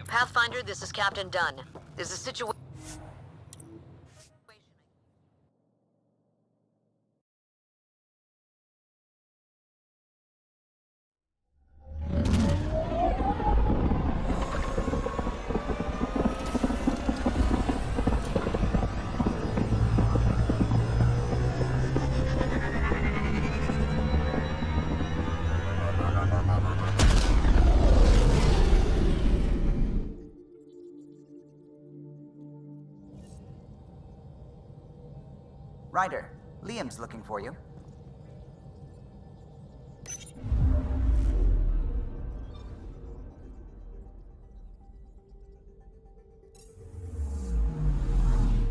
Pathfinder, this is Captain Dunn. There's a situation. Ryder, Liam's looking for you.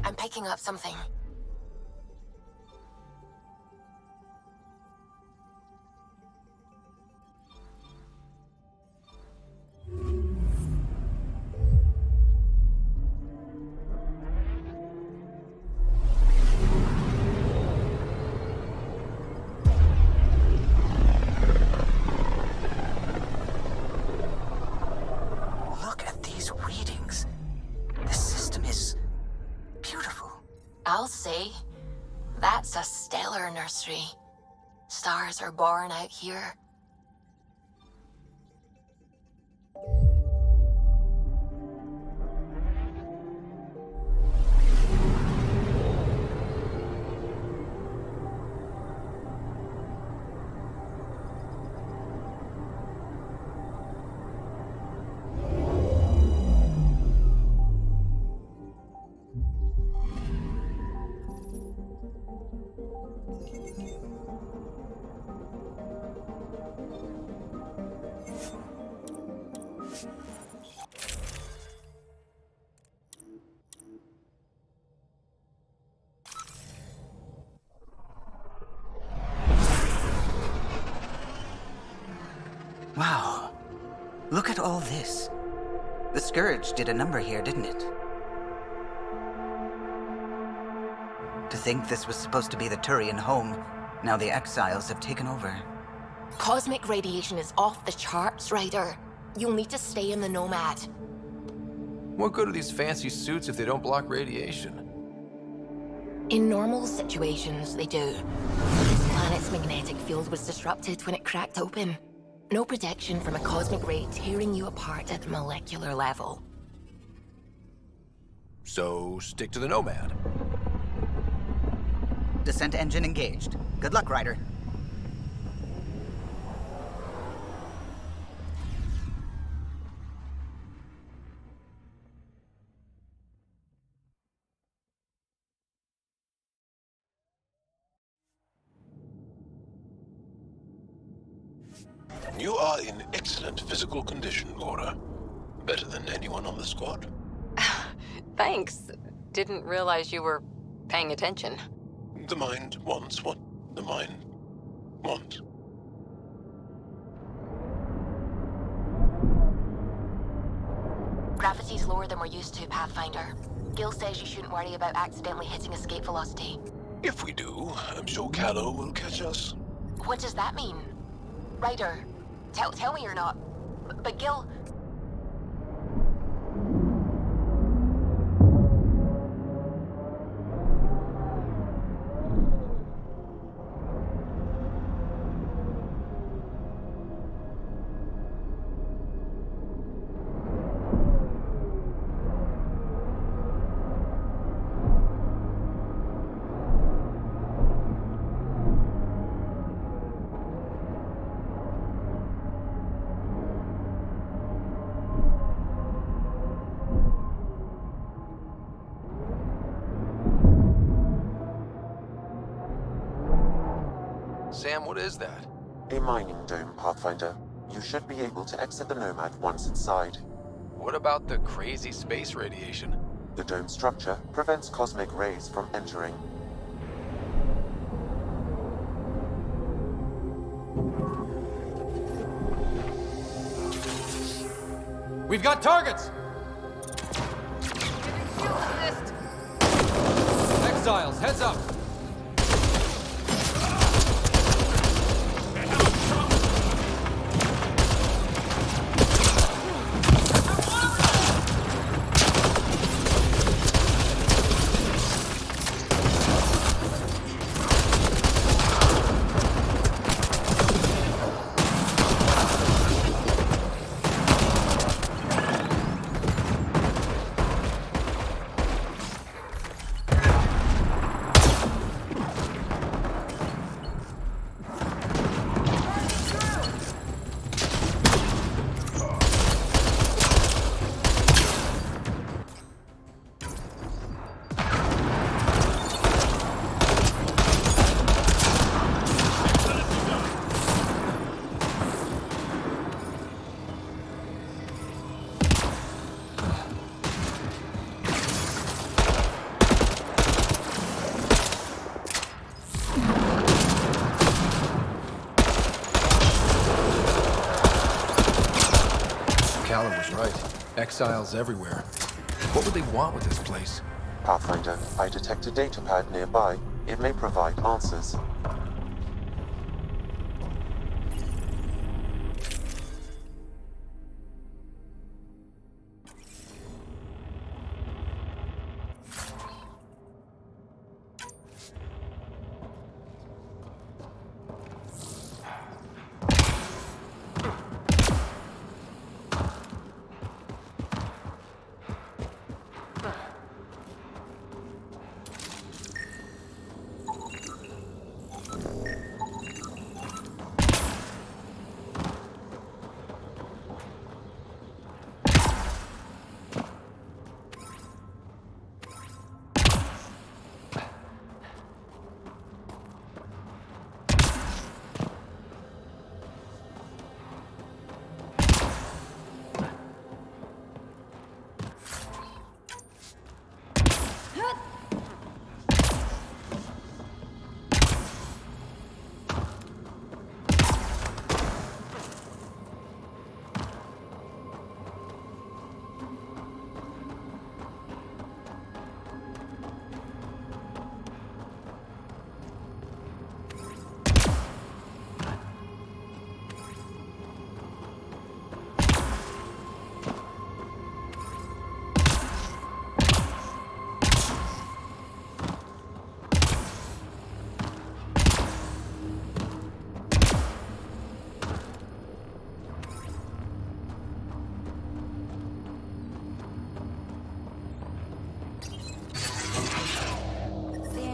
I'm picking up something. I'll say, that's a stellar nursery. Stars are born out here. Wow. Look at all this. The Scourge did a number here, didn't it? To think this was supposed to be the Turian home, now the exiles have taken over. Cosmic radiation is off the charts, Ryder. You'll need to stay in the Nomad. What good are these fancy suits if they don't block radiation? In normal situations, they do. This planet's magnetic field was disrupted when it cracked open. No protection from a cosmic ray tearing you apart at the molecular level. So, stick to the Nomad. Descent engine engaged. Good luck, Ryder. You are in excellent physical condition, Laura. Better than anyone on the squad. Thanks. Didn't realize you were paying attention. The mind wants what the mind wants. Gravity's lower than we're used to, Pathfinder. Gil says you shouldn't worry about accidentally hitting escape velocity. If we do, I'm sure Callow will catch us. What does that mean? Ryder, tell me you're not. But Gil... Sam, what is that? A mining dome, Pathfinder. You should be able to exit the Nomad once inside. What about the crazy space radiation? The dome structure prevents cosmic rays from entering. We've got targets! Exiles, heads up! Was right. Exiles everywhere. What would they want with this place? Pathfinder, I detect a datapad nearby. It may provide answers.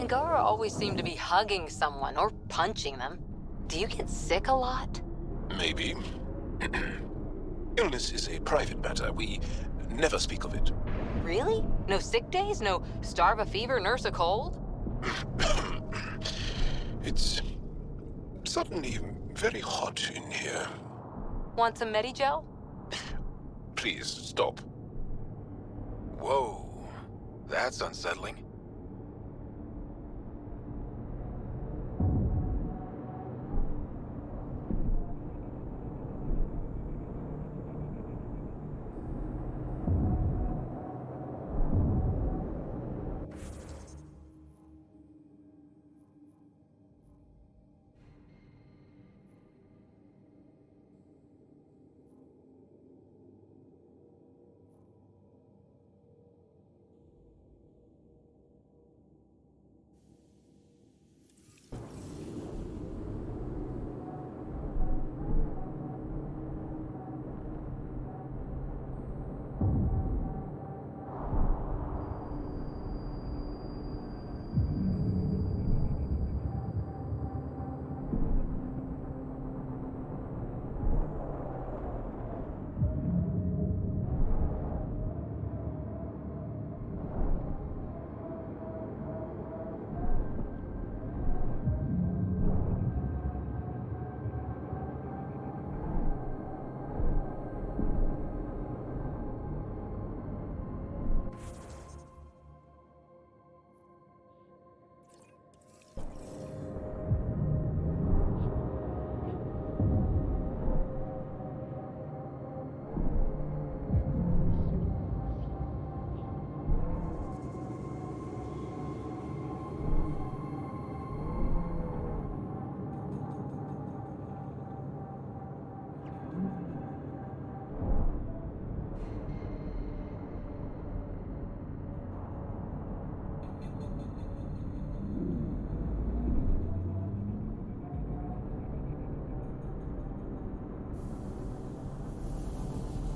Angara always seem to be hugging someone or punching them. Do you get sick a lot? Maybe. Illness is a private matter. We never speak of it. Really? No sick days? No starve a fever, nurse a cold? It's suddenly very hot in here. Want some Medigel? Please stop. Whoa. That's unsettling.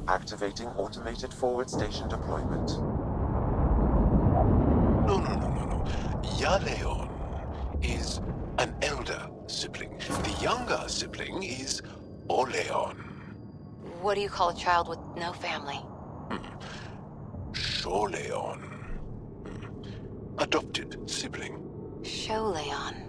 Activating automated forward station deployment. No. Yaleon is an elder sibling. The younger sibling is Oleon. What do you call a child with no family? Sholeon. Adopted sibling. Sholeon.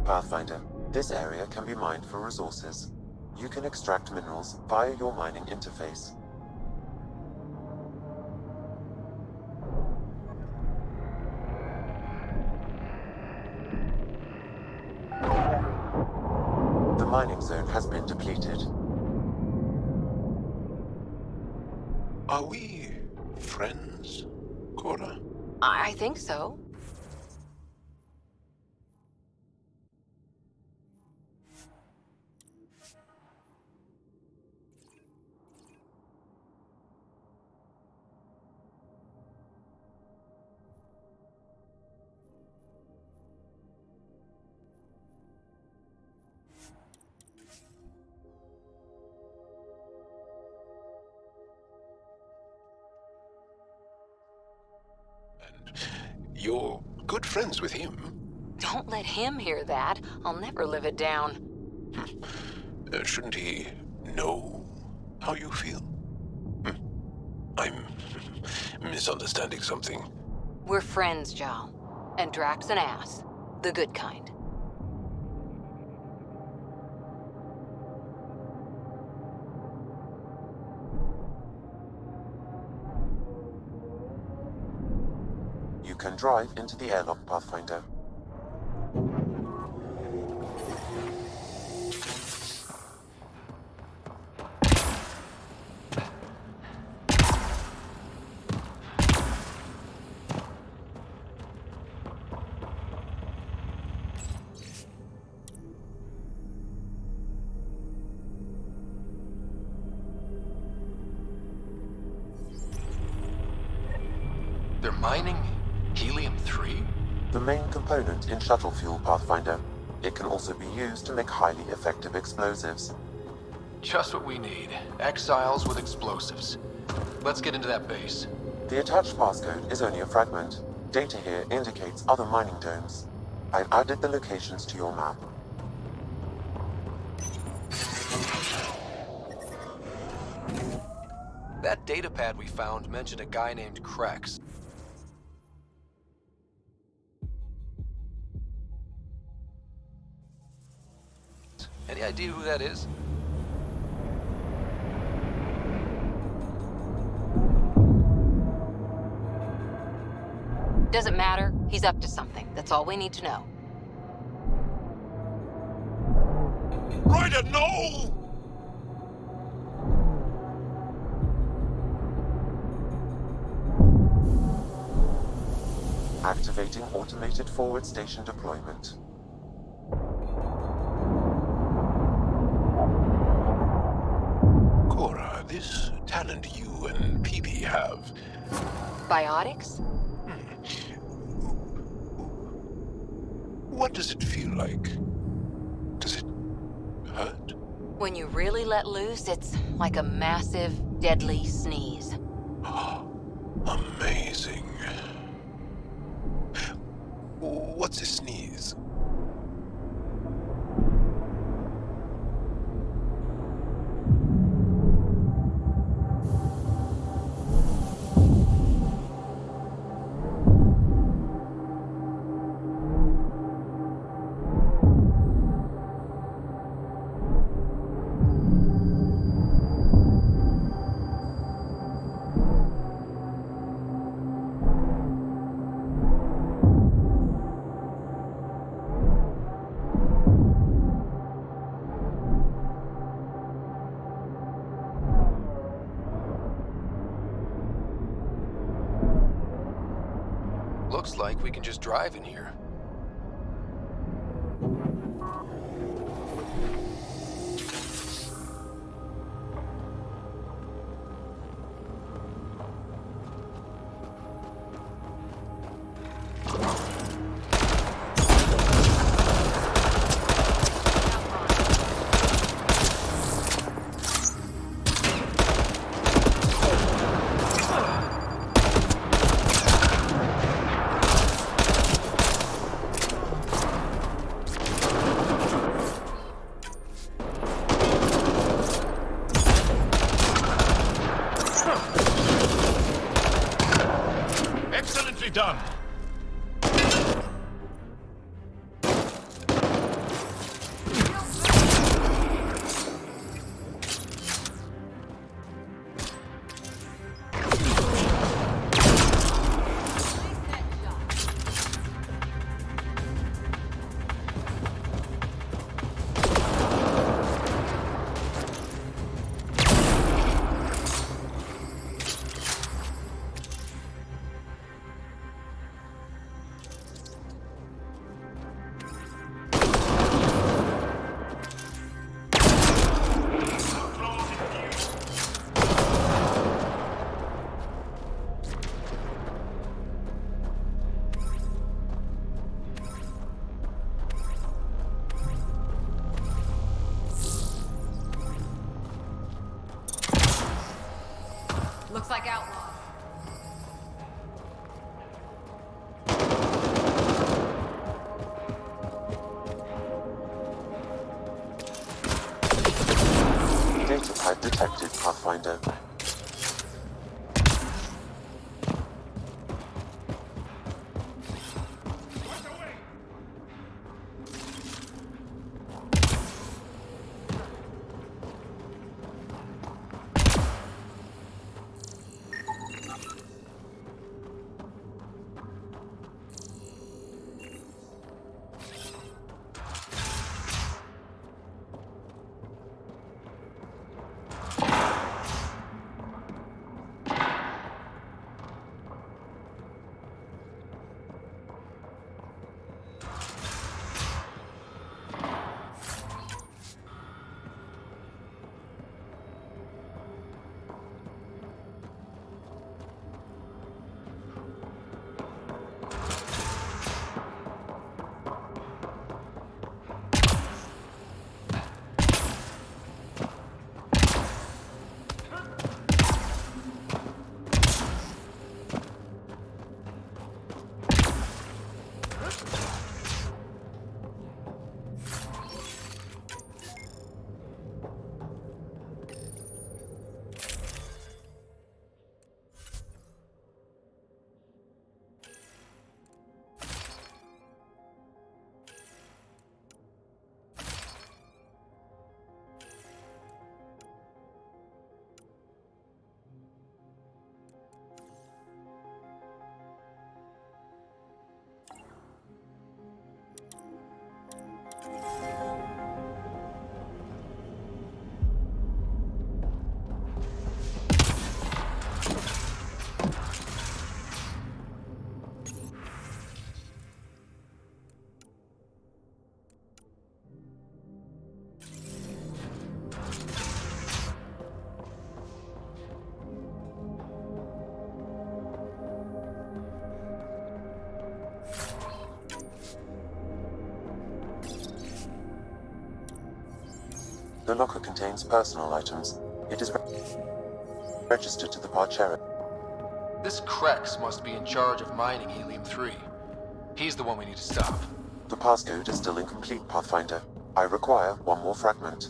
Pathfinder, this area can be mined for resources. You can extract minerals via your mining interface. The mining zone has been depleted. Are we friends, Cora? I think so. You're good friends with him. Don't let him hear that. I'll never live it down. Shouldn't he know how you feel? I'm misunderstanding something. We're friends, Jal. And Drax an ass. The good kind. You can drive into the airlock, Pathfinder. They're mining helium-3? The main component in shuttle fuel, Pathfinder. It can also be used to make highly effective explosives. Just what we need. Exiles with explosives. Let's get into that base. The attached passcode is only a fragment. Data here indicates other mining domes. I've added the locations to your map. That datapad we found mentioned a guy named Krex. Any idea who that is? Doesn't matter. He's up to something. That's all we need to know. Ryder, no! Activating automated forward station deployment. Cora, this talent you and PB have, Biotics? What does it feel like? Does it hurt? When you really let loose, it's like a massive, deadly sneeze. Amazing. What's a sneeze? Looks like we can just drive in here. Excellently done. Looks like outlaws. Data pipe detected, Pathfinder. The locker contains personal items. It is registered to the Parchera. This Krex must be in charge of mining Helium-3. He's the one we need to stop. The passcode is still incomplete, Pathfinder. I require one more fragment.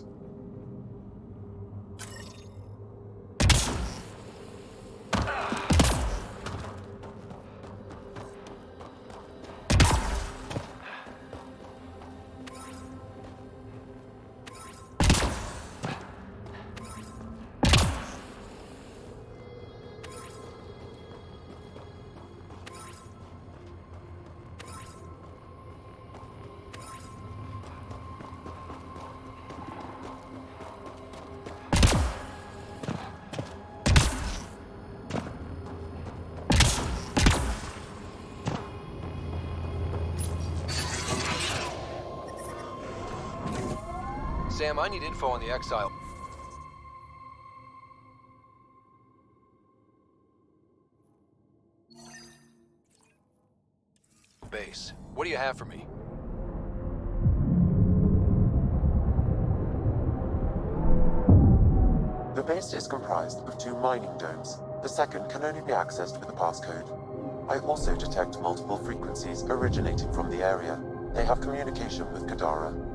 Sam, I need info on the Exile. Base. What do you have for me? The base is comprised of 2 mining domes. The second can only be accessed with a passcode. I also detect multiple frequencies originating from the area. They have communication with Kadara.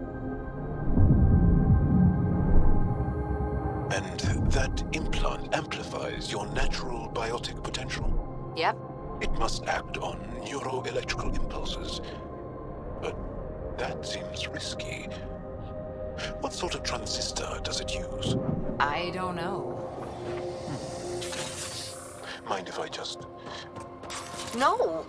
And that implant amplifies your natural biotic potential. Yep. It must act on neuroelectrical impulses. But that seems risky. What sort of transistor does it use? I don't know. Mind if I just... No!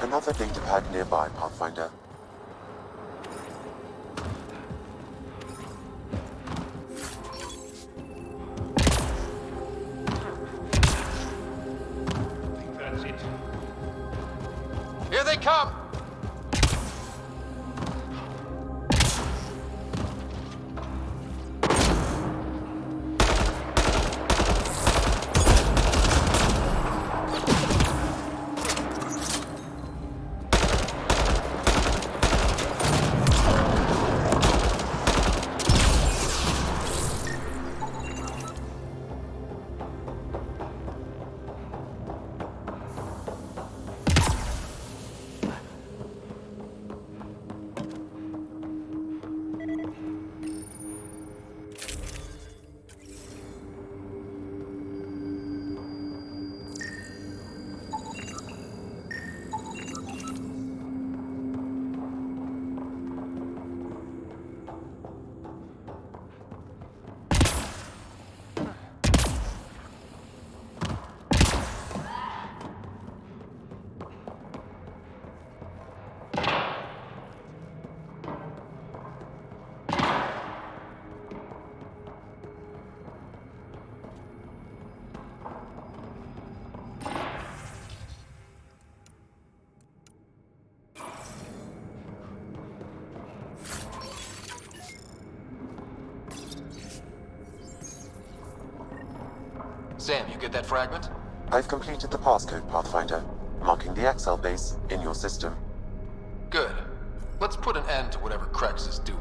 Another data pad nearby, Pathfinder. I think that's it. Here they come! Sam, you get that fragment? I've completed the passcode, Pathfinder, marking the XL base in your system. Good. Let's put an end to whatever Krex is doing.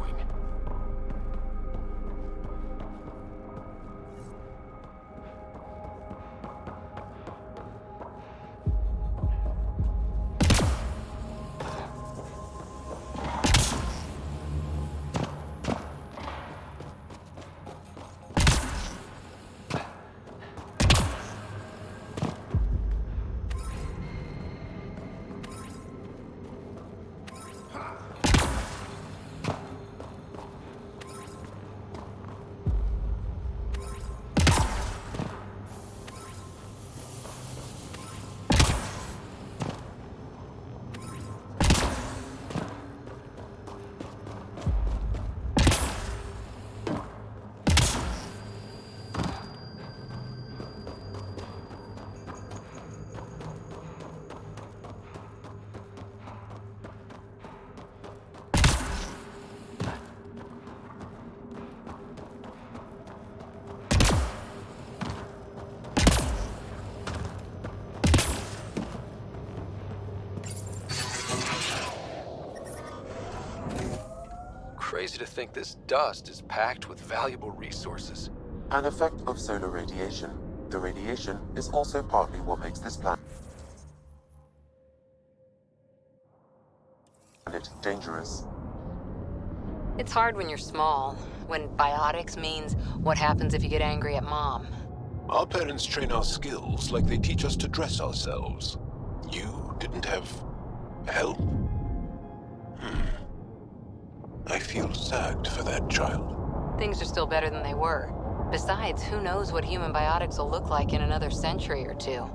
Crazy to think this dust is packed with valuable resources. An effect of solar radiation. The radiation is also partly what makes this planet dangerous. It's hard when you're small, when biotics means what happens if you get angry at mom. Our parents train our skills like they teach us to dress ourselves. You didn't have help? I feel sad for that child. Things are still better than they were. Besides, who knows what human biotics will look like in another century or two.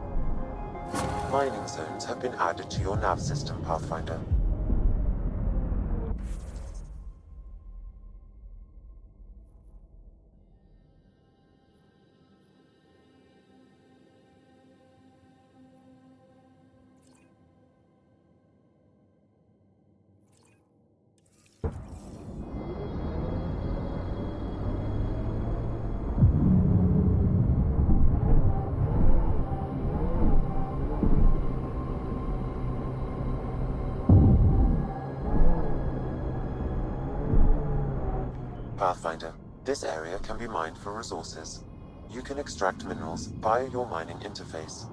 Mining zones have been added to your nav system, Pathfinder. Pathfinder, this area can be mined for resources. You can extract minerals via your mining interface.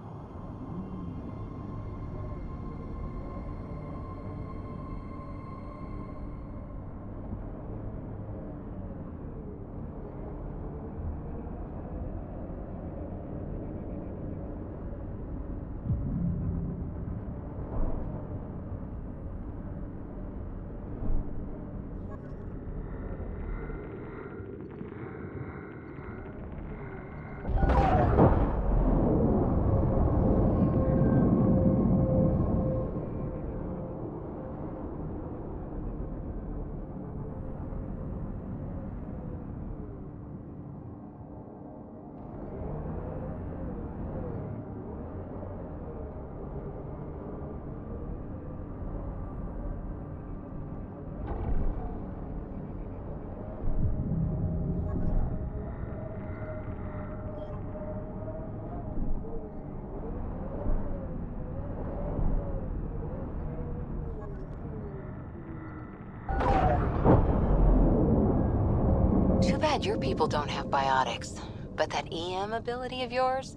Too bad your people don't have biotics. But that EM ability of yours?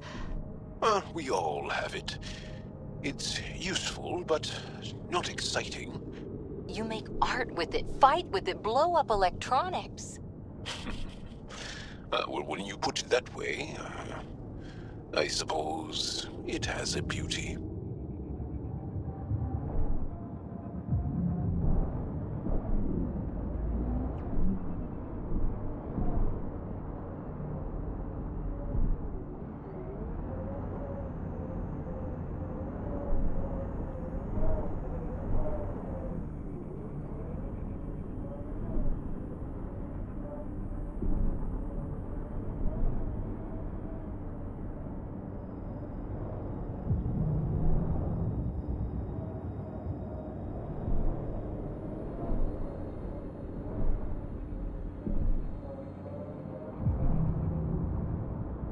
We all have it. It's useful, but not exciting. You make art with it, fight with it, blow up electronics. Well, when you put it that way, I suppose it has a beauty.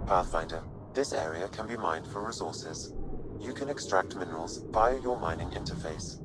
Pathfinder, This area can be mined for resources. You can extract minerals via your mining interface.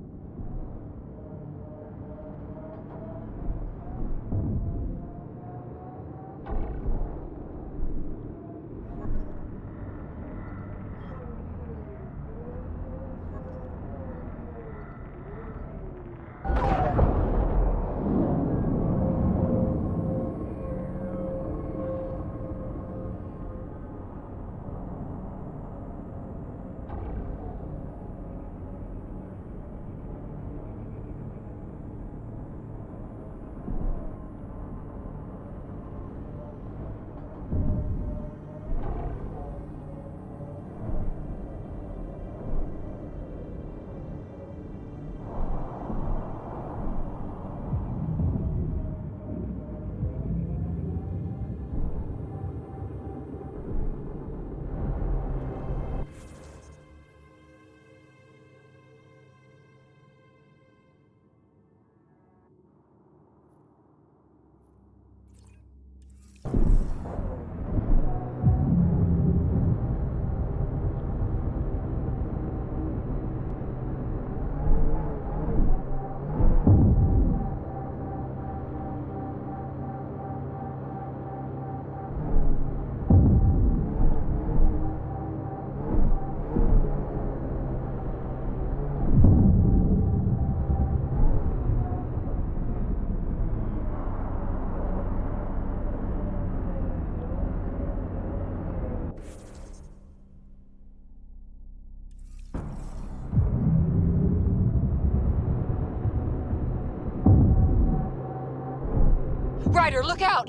Ryder, look out!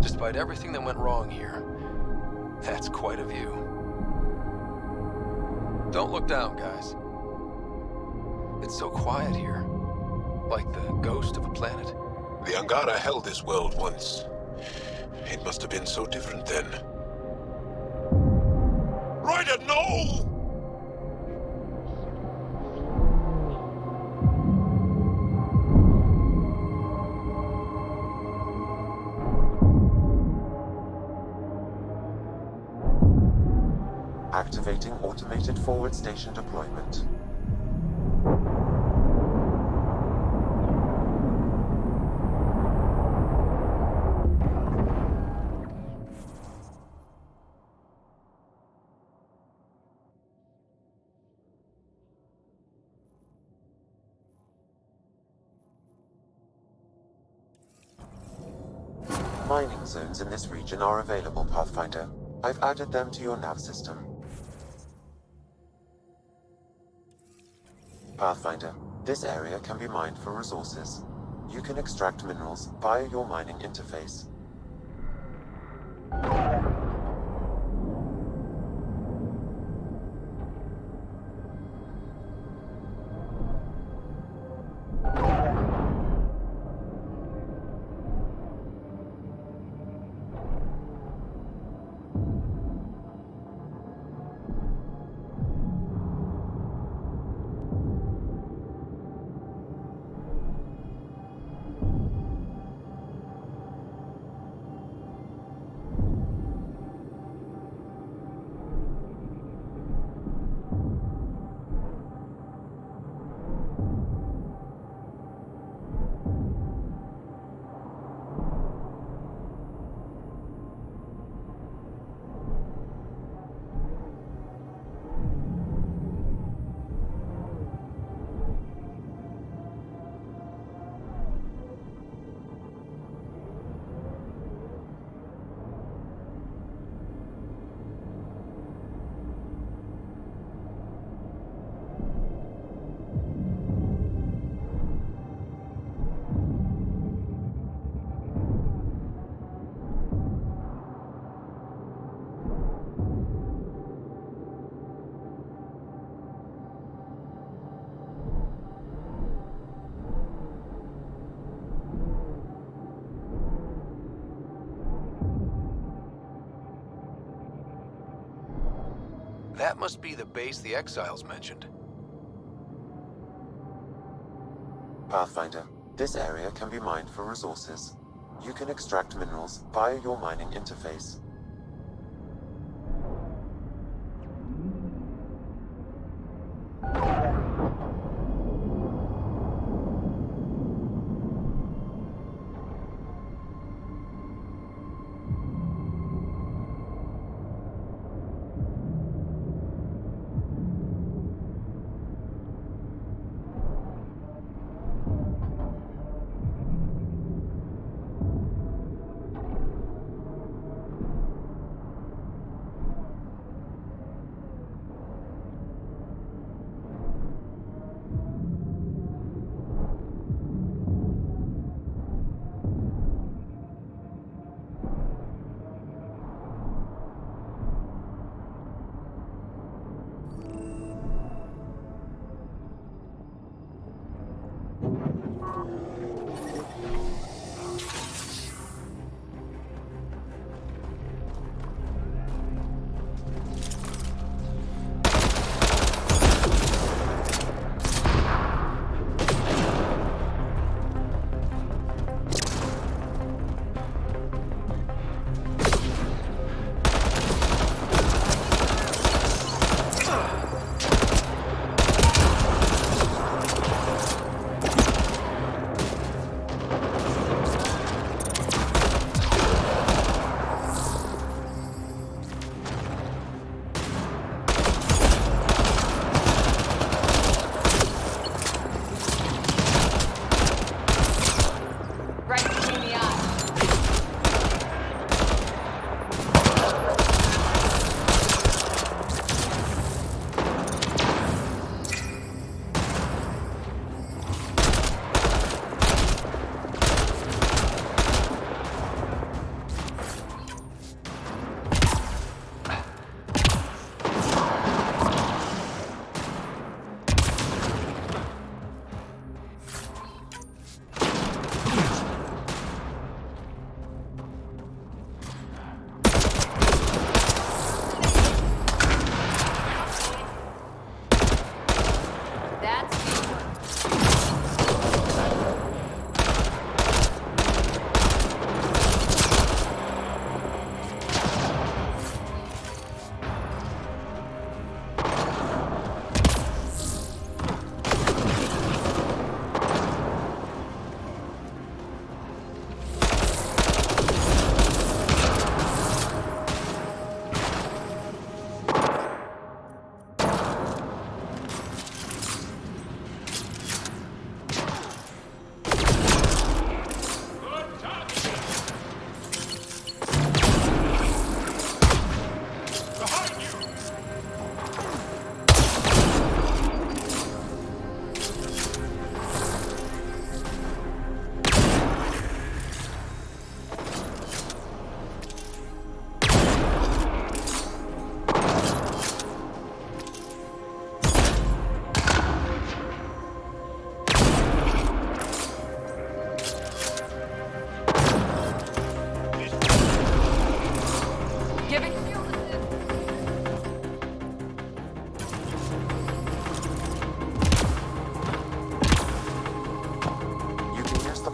Despite everything that went wrong here, that's quite a view. Don't look down, guys. It's so quiet here, like the ghost of a planet. The Angara held this world once. It must have been so different then. Ryder, no! Activating automated forward station deployment. Mining zones in this region are available, Pathfinder. I've added them to your nav system. Pathfinder, this area can be mined for resources. You can extract minerals via your mining interface. That must be the base the Exiles mentioned. Pathfinder, this area can be mined for resources. You can extract minerals via your mining interface.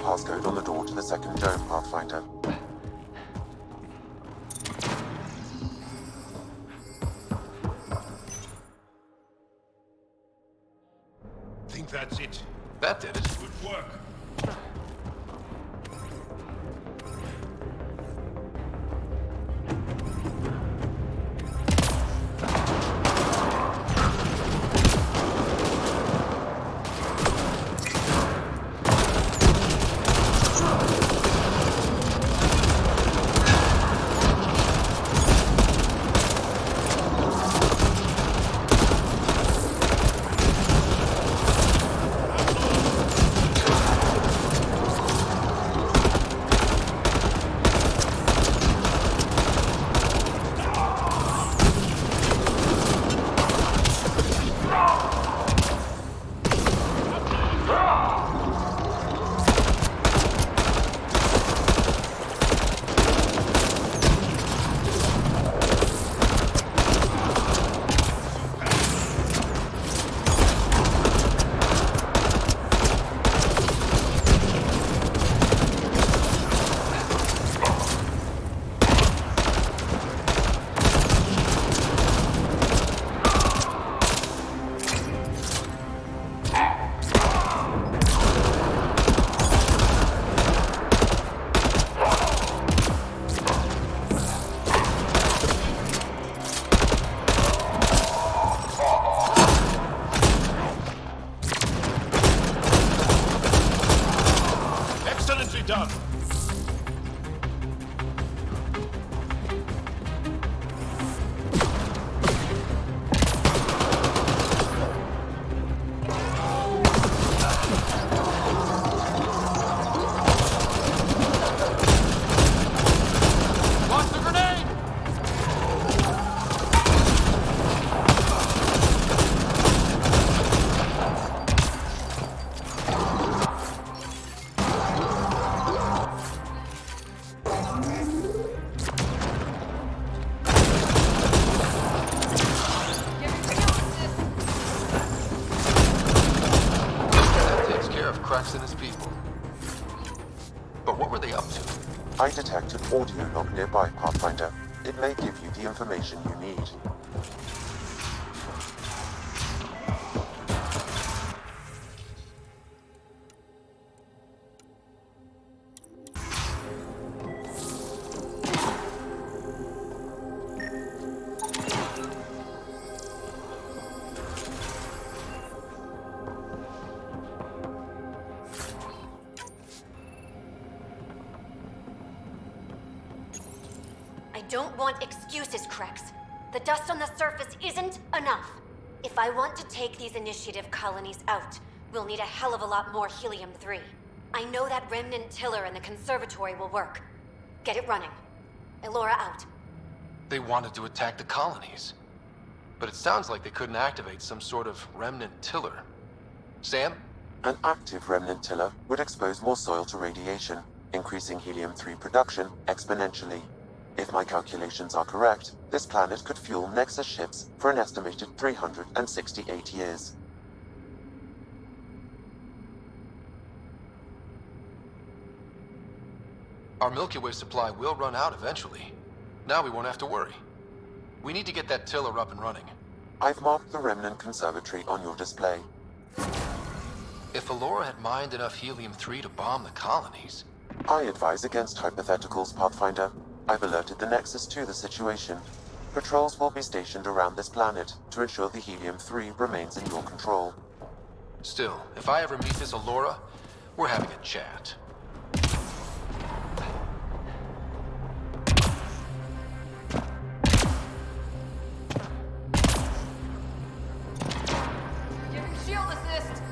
Passcode on the door to the second dome, Pathfinder. Think that's it. That did it. Good work. I detect an audio log nearby, Pathfinder. It may give you the information you need. I don't want excuses, Krex. The dust on the surface isn't enough. If I want to take these initiative colonies out, we'll need a hell of a lot more helium-3. I know that remnant tiller in the conservatory will work. Get it running. Elora out. They wanted to attack the colonies. But it sounds like they couldn't activate some sort of remnant tiller. Sam? An active remnant tiller would expose more soil to radiation, increasing helium-3 production exponentially. If my calculations are correct, this planet could fuel Nexus ships for an estimated 368 years. Our Milky Way supply will run out eventually. Now we won't have to worry. We need to get that tiller up and running. I've marked the remnant conservatory on your display. If Elora had mined enough helium-3 to bomb the colonies... I advise against hypotheticals, Pathfinder. I've alerted the Nexus to the situation. Patrols will be stationed around this planet to ensure the helium-3 remains in your control. Still, if I ever meet this Elora, we're having a chat. Shield assist!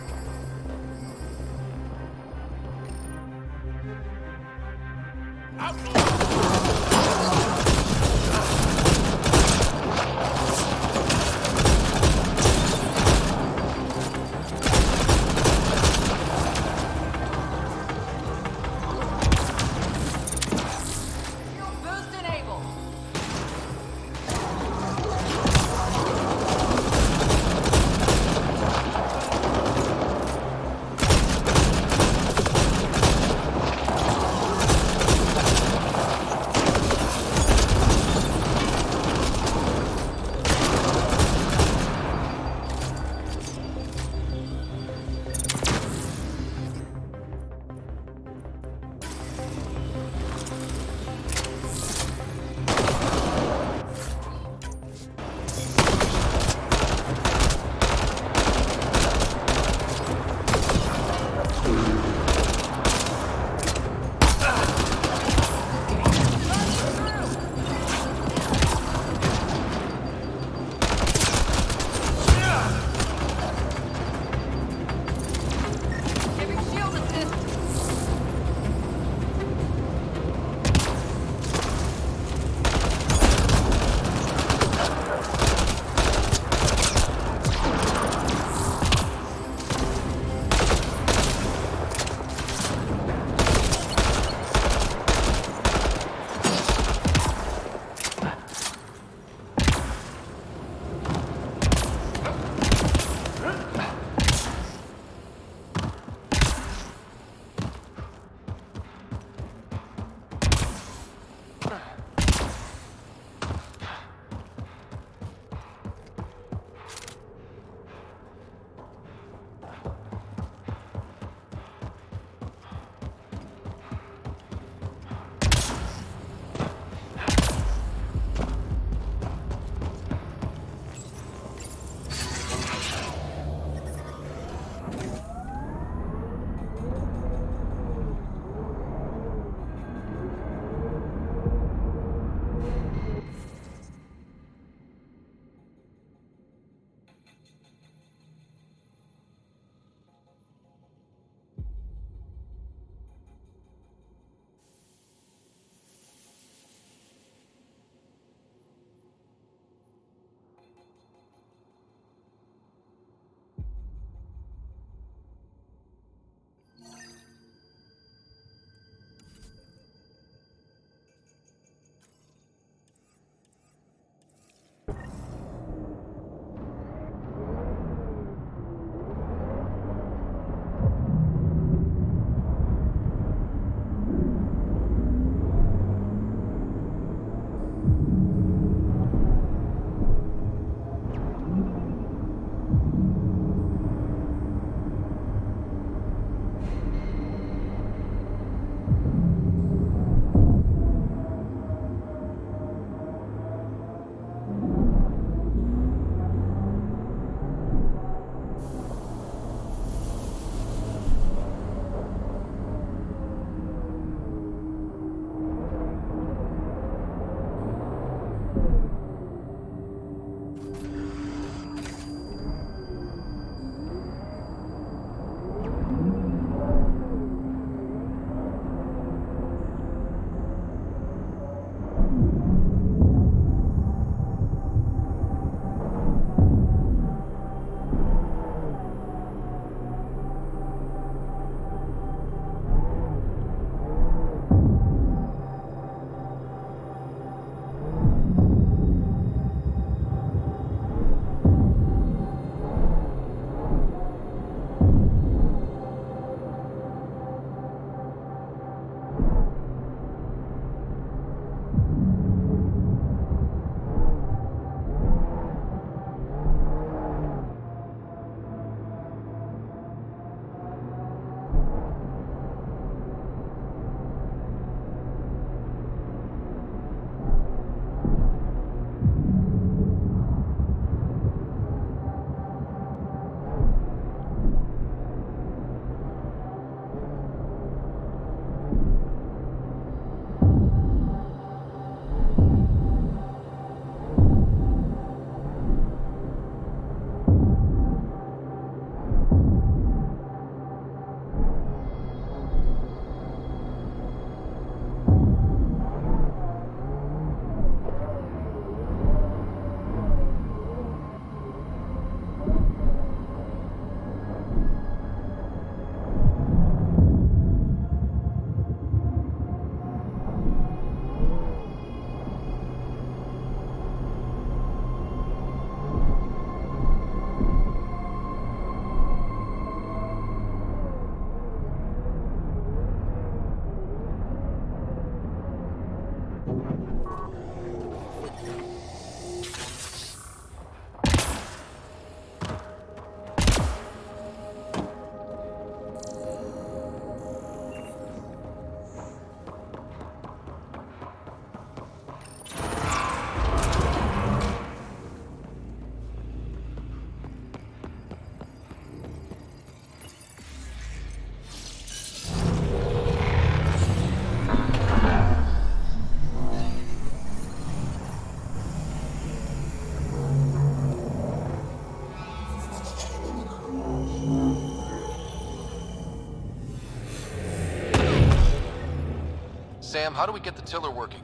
Sam, how do we get the tiller working?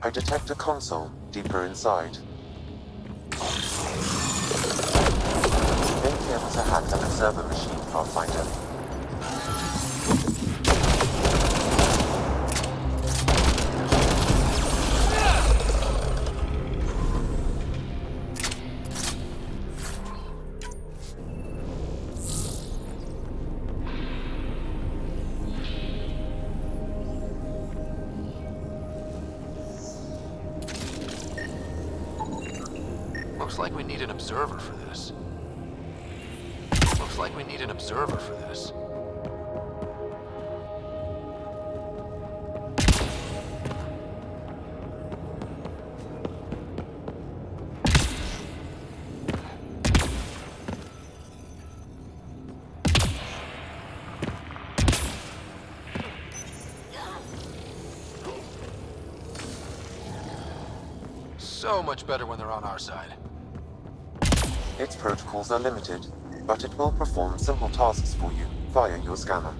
I detect a console deeper inside. May be able to hack an observer machine, Pathfinder. Looks like we need an observer for this. Looks like we need an observer for this. So much better when they're on our side. Its protocols are limited, but it will perform simple tasks for you via your scanner.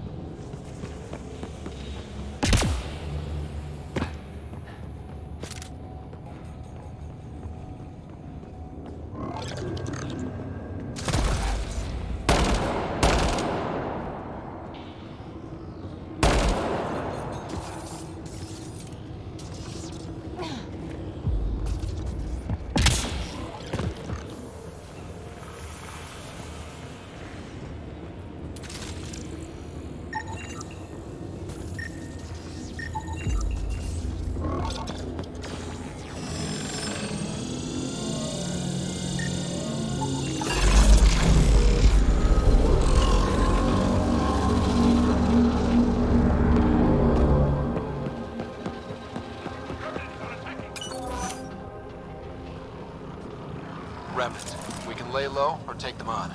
Remnant. We can lay low or take them on.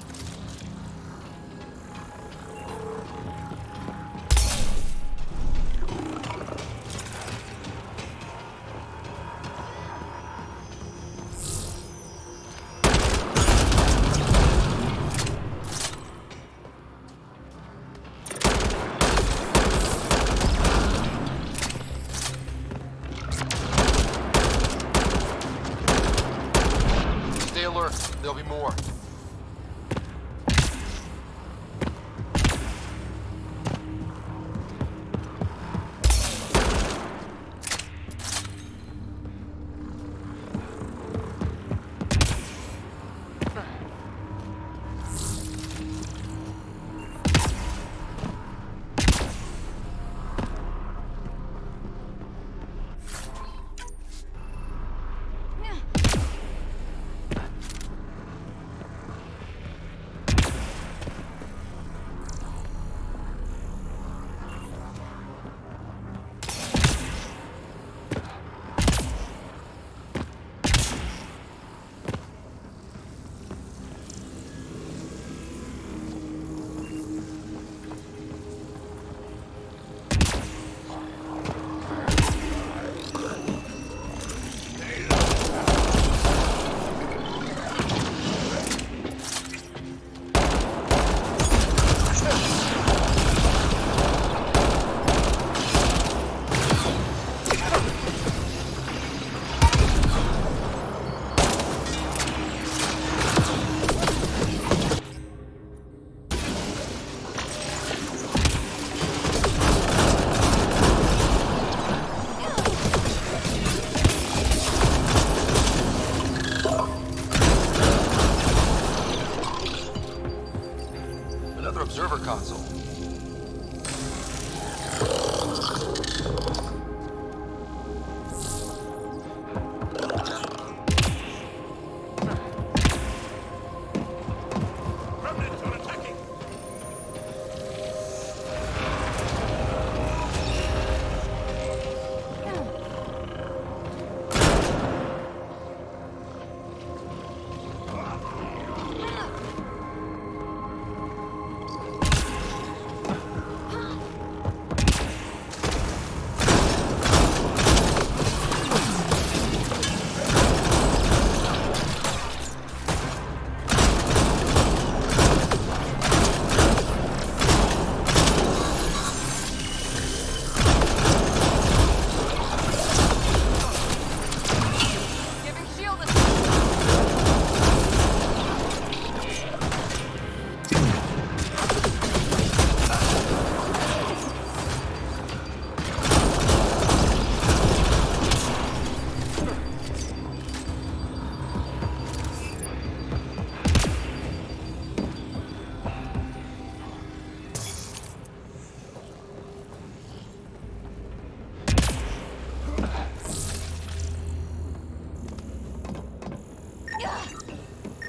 Stay alert. There'll be more.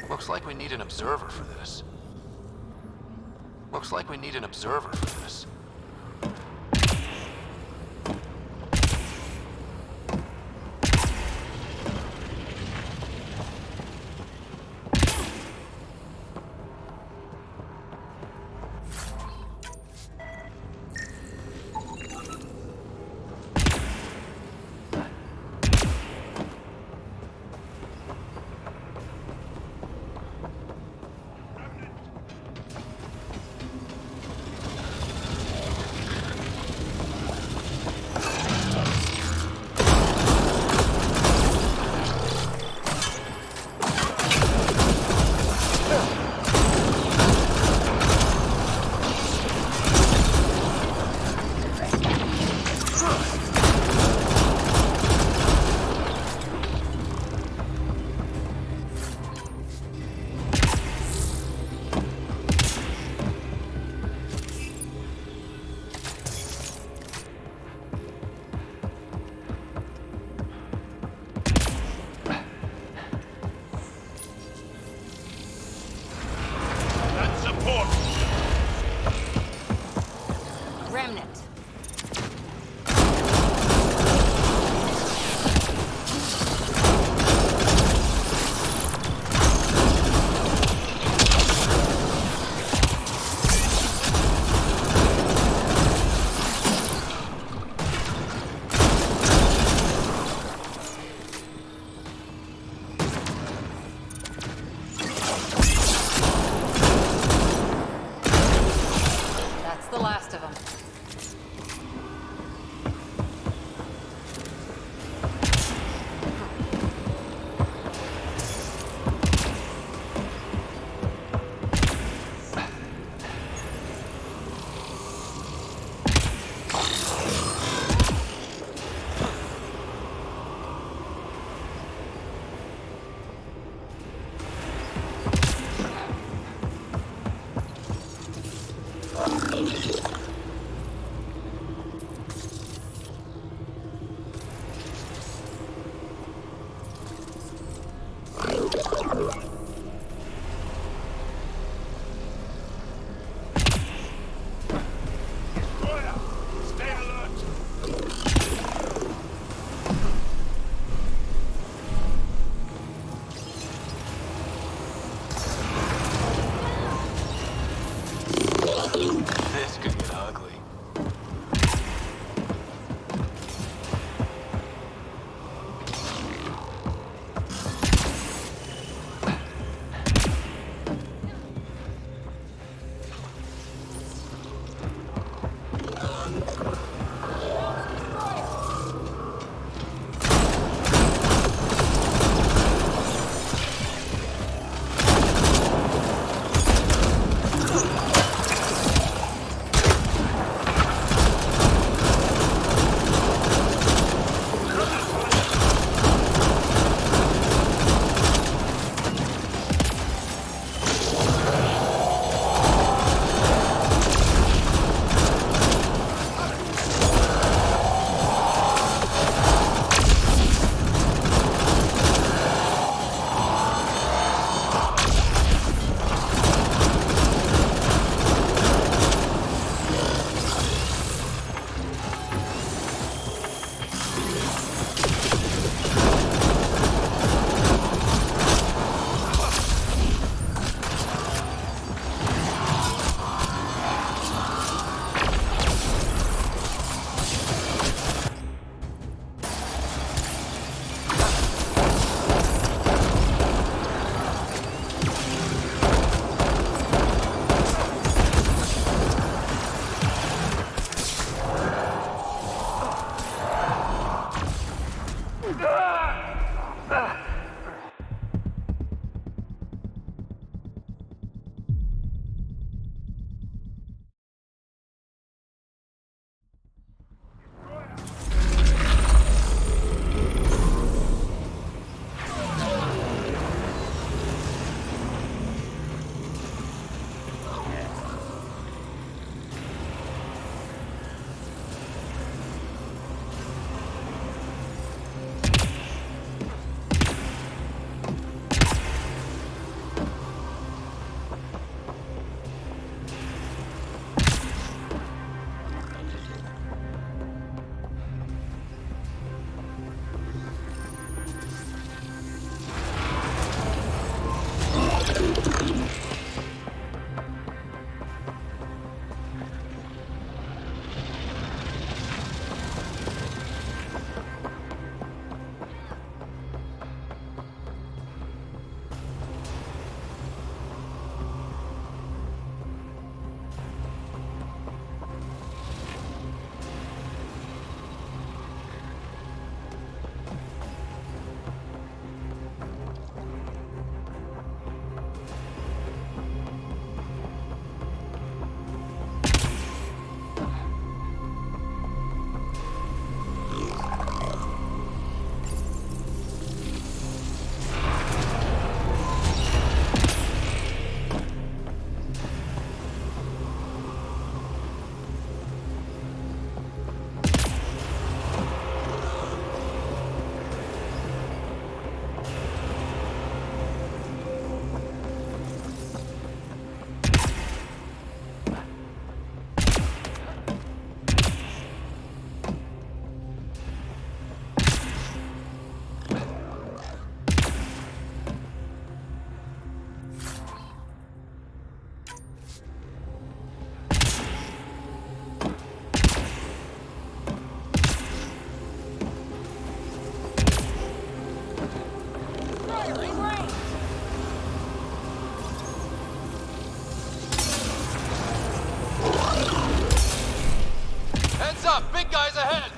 Looks like we need an observer for this. Looks like we need an observer for this. Big guys ahead!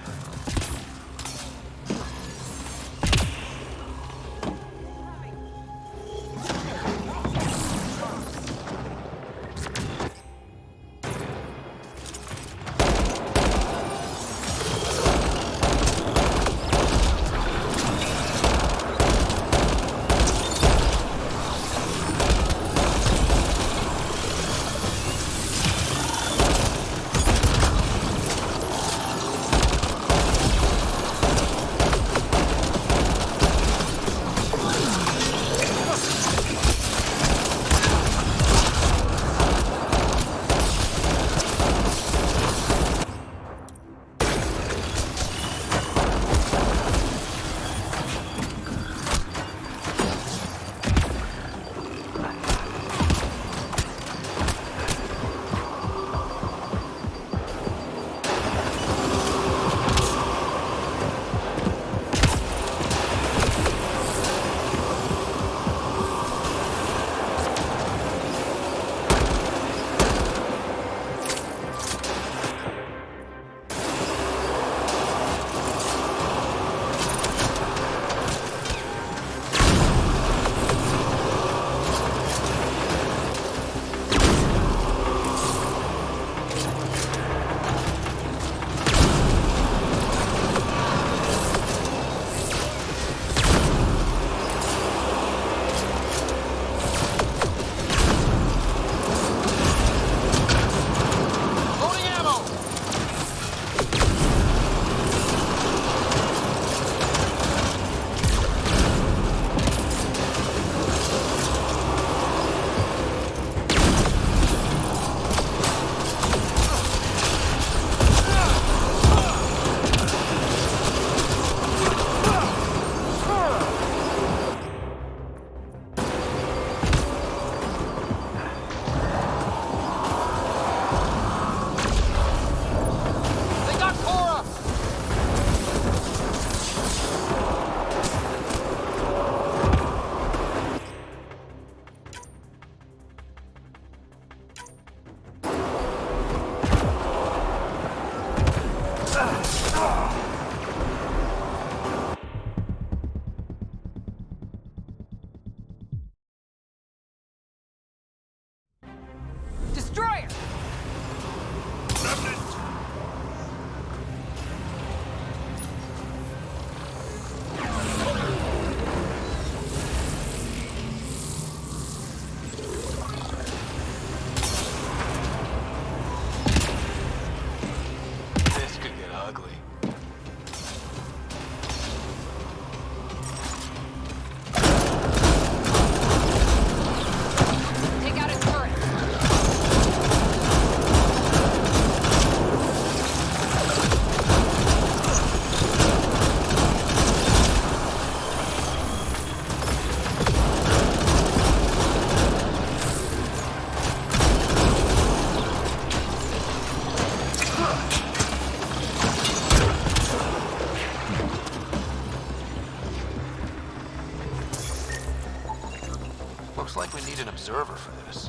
Looks like we need an observer for this.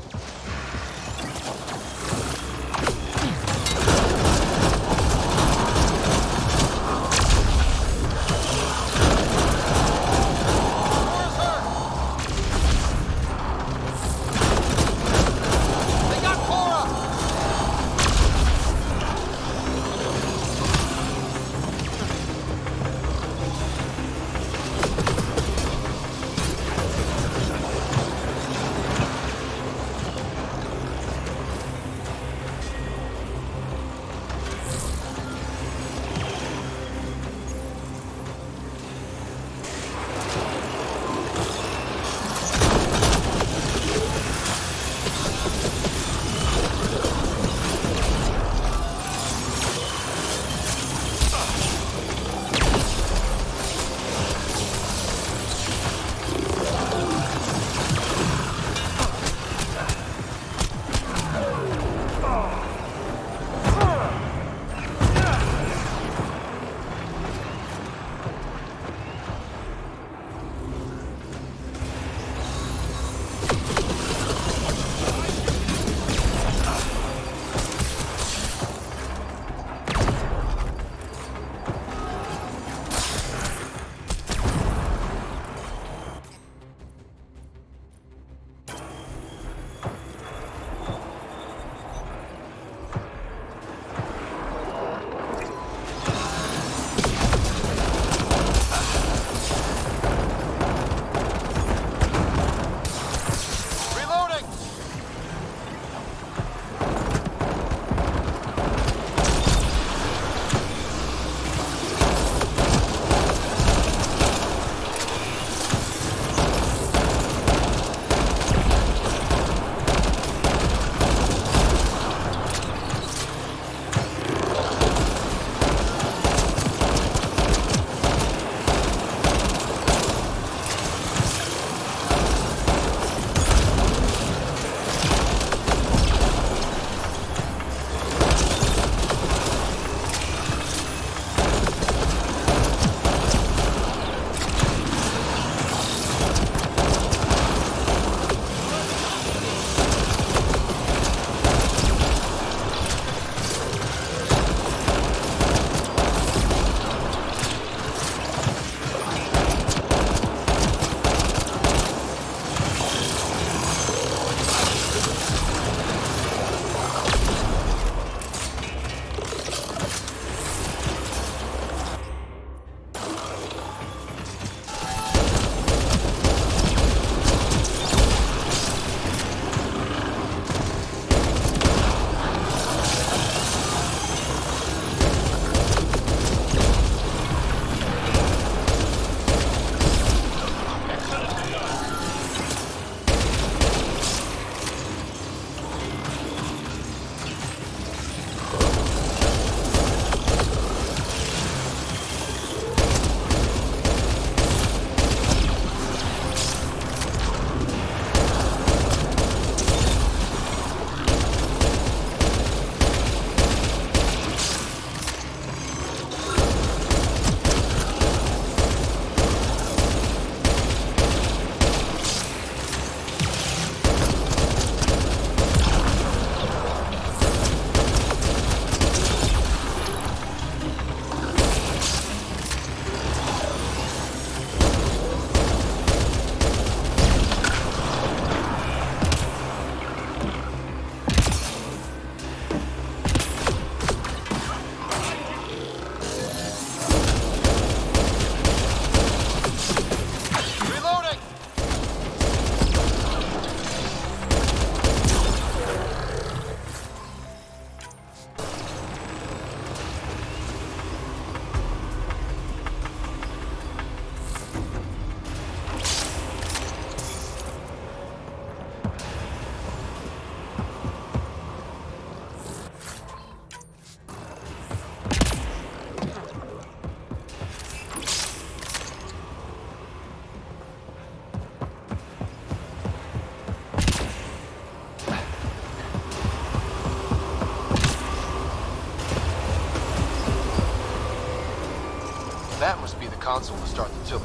That must be the console to start the tiller.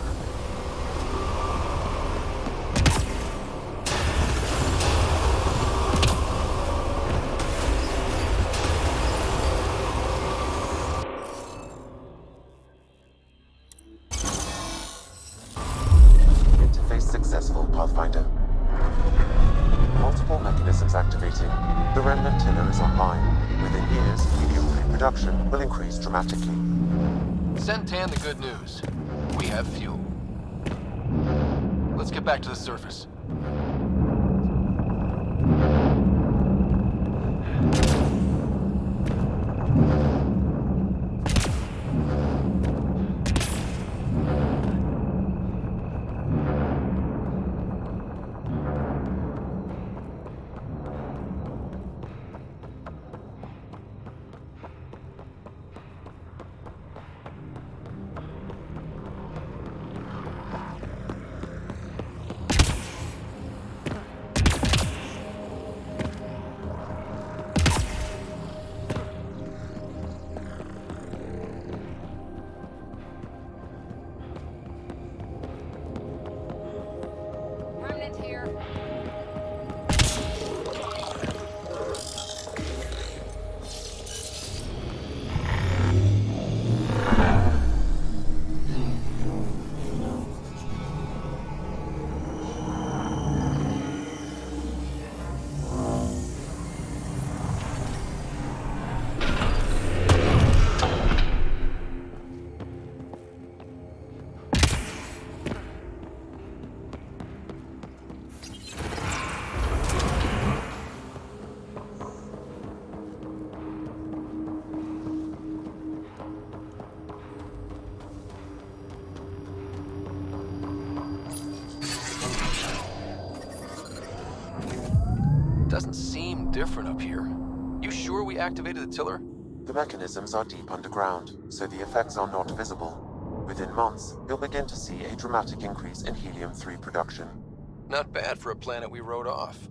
tiller is online. Within years, helium-3 production will increase dramatically. Send Tan the good news. We have fuel. Let's get back to the surface. Remnant here. Doesn't seem different up here. You sure we activated the tiller? The mechanisms are deep underground, so the effects are not visible. Within months, you'll begin to see a dramatic increase in helium-3 production. Not bad for a planet we wrote off.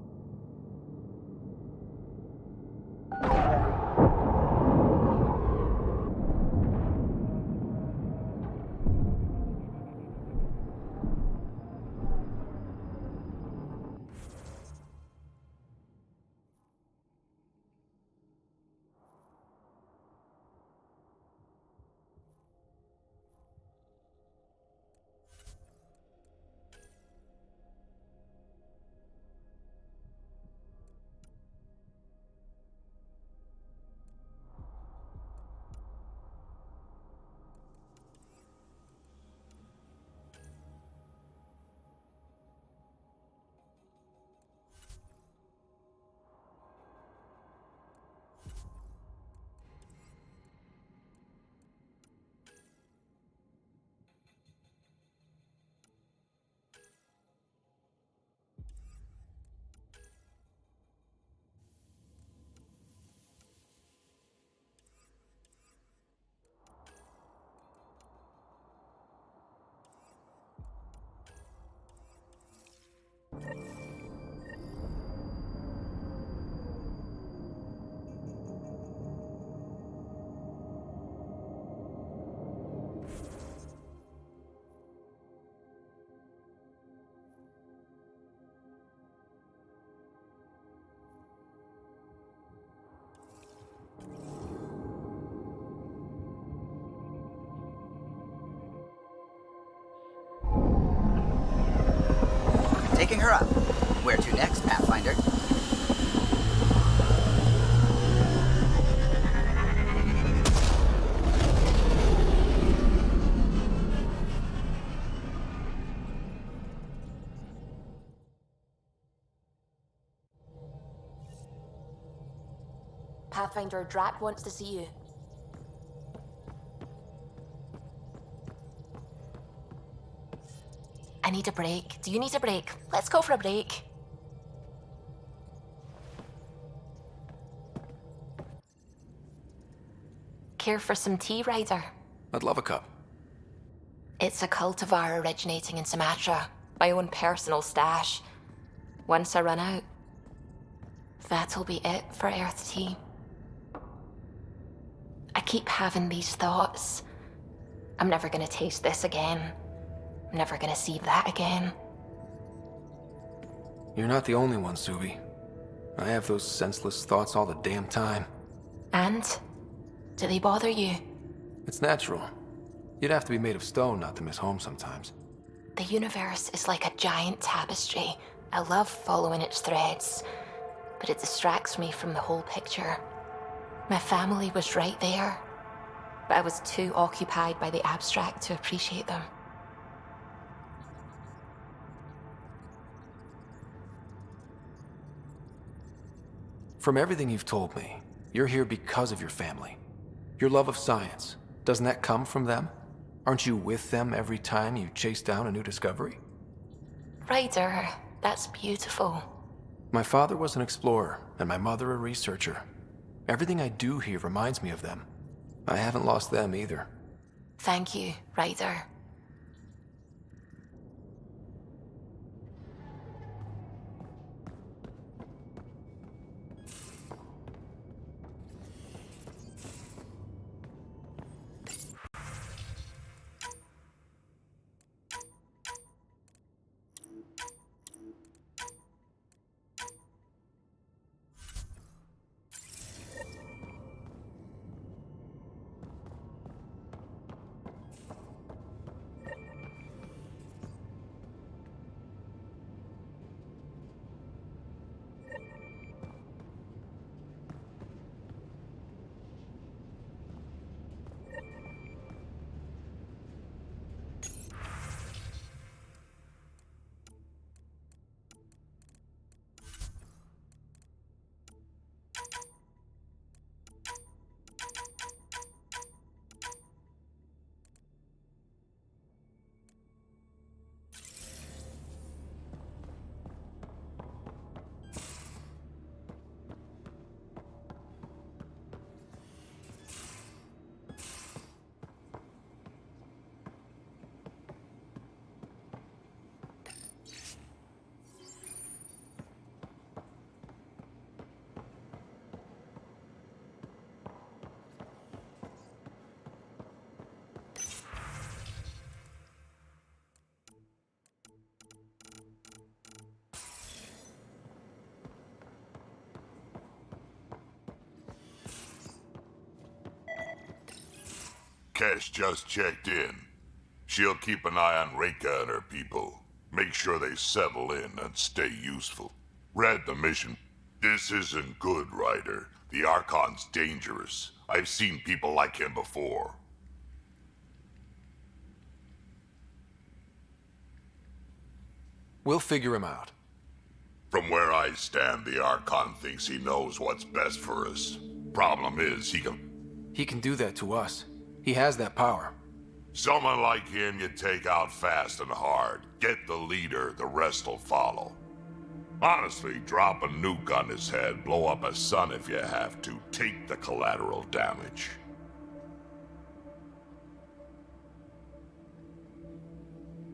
Taking her up. Where to next, Pathfinder? Pathfinder, Drac wants to see you. I need a break. Do you need a break? Let's go for a break. Care for some tea, Ryder? I'd love a cup. It's a cultivar originating in Sumatra. My own personal stash. Once I run out, that'll be it for Earth tea. I keep having these thoughts. I'm never gonna taste this again. I'm never gonna see that again. You're not the only one, Subi. I have those senseless thoughts all the damn time. And? Do they bother you? It's natural. You'd have to be made of stone not to miss home sometimes. The universe is like a giant tapestry. I love following its threads. but it distracts me from the whole picture. My family was right there, but I was too occupied by the abstract to appreciate them. From everything you've told me, you're here because of your family. Your love of science, doesn't that come from them? Aren't you with them every time you chase down a new discovery? Ryder, that's beautiful. My father was an explorer, and my mother a researcher. Everything I do here reminds me of them. I haven't lost them either. Thank you, Ryder. Kesh just checked in. She'll keep an eye on Reka and her people. Make sure they settle in and stay useful. Read the mission. This isn't good, Ryder. The Archon's dangerous. I've seen people like him before. We'll figure him out. From where I stand, the Archon thinks he knows what's best for us. Problem is, He can do that to us. He has that power. Someone like him you take out fast and hard. Get the leader, the rest will follow. Honestly, drop a nuke on his head, blow up a sun if you have to. Take the collateral damage.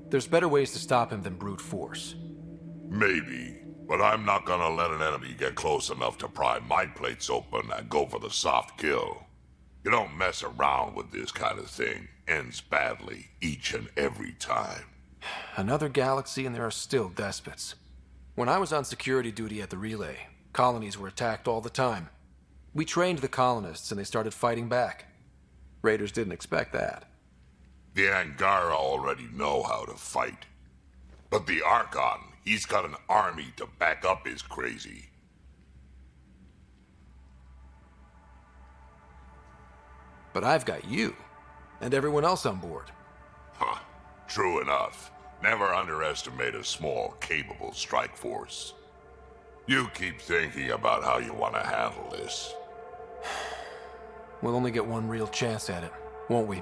There's better ways to stop him than brute force. Maybe, but I'm not gonna let an enemy get close enough to pry my plates open and go for the soft kill. You don't mess around with this kind of thing. Ends badly, each and every time. Another galaxy and there are still despots. When I was on security duty at the relay, colonies were attacked all the time. We trained the colonists and they started fighting back. Raiders didn't expect that. The Angara already know how to fight. But the Archon, he's got an army to back up his crazy. But I've got you, and everyone else on board. Huh. True enough. Never underestimate a small, capable strike force. You keep thinking about how you want to handle this. We'll only get one real chance at it, won't we?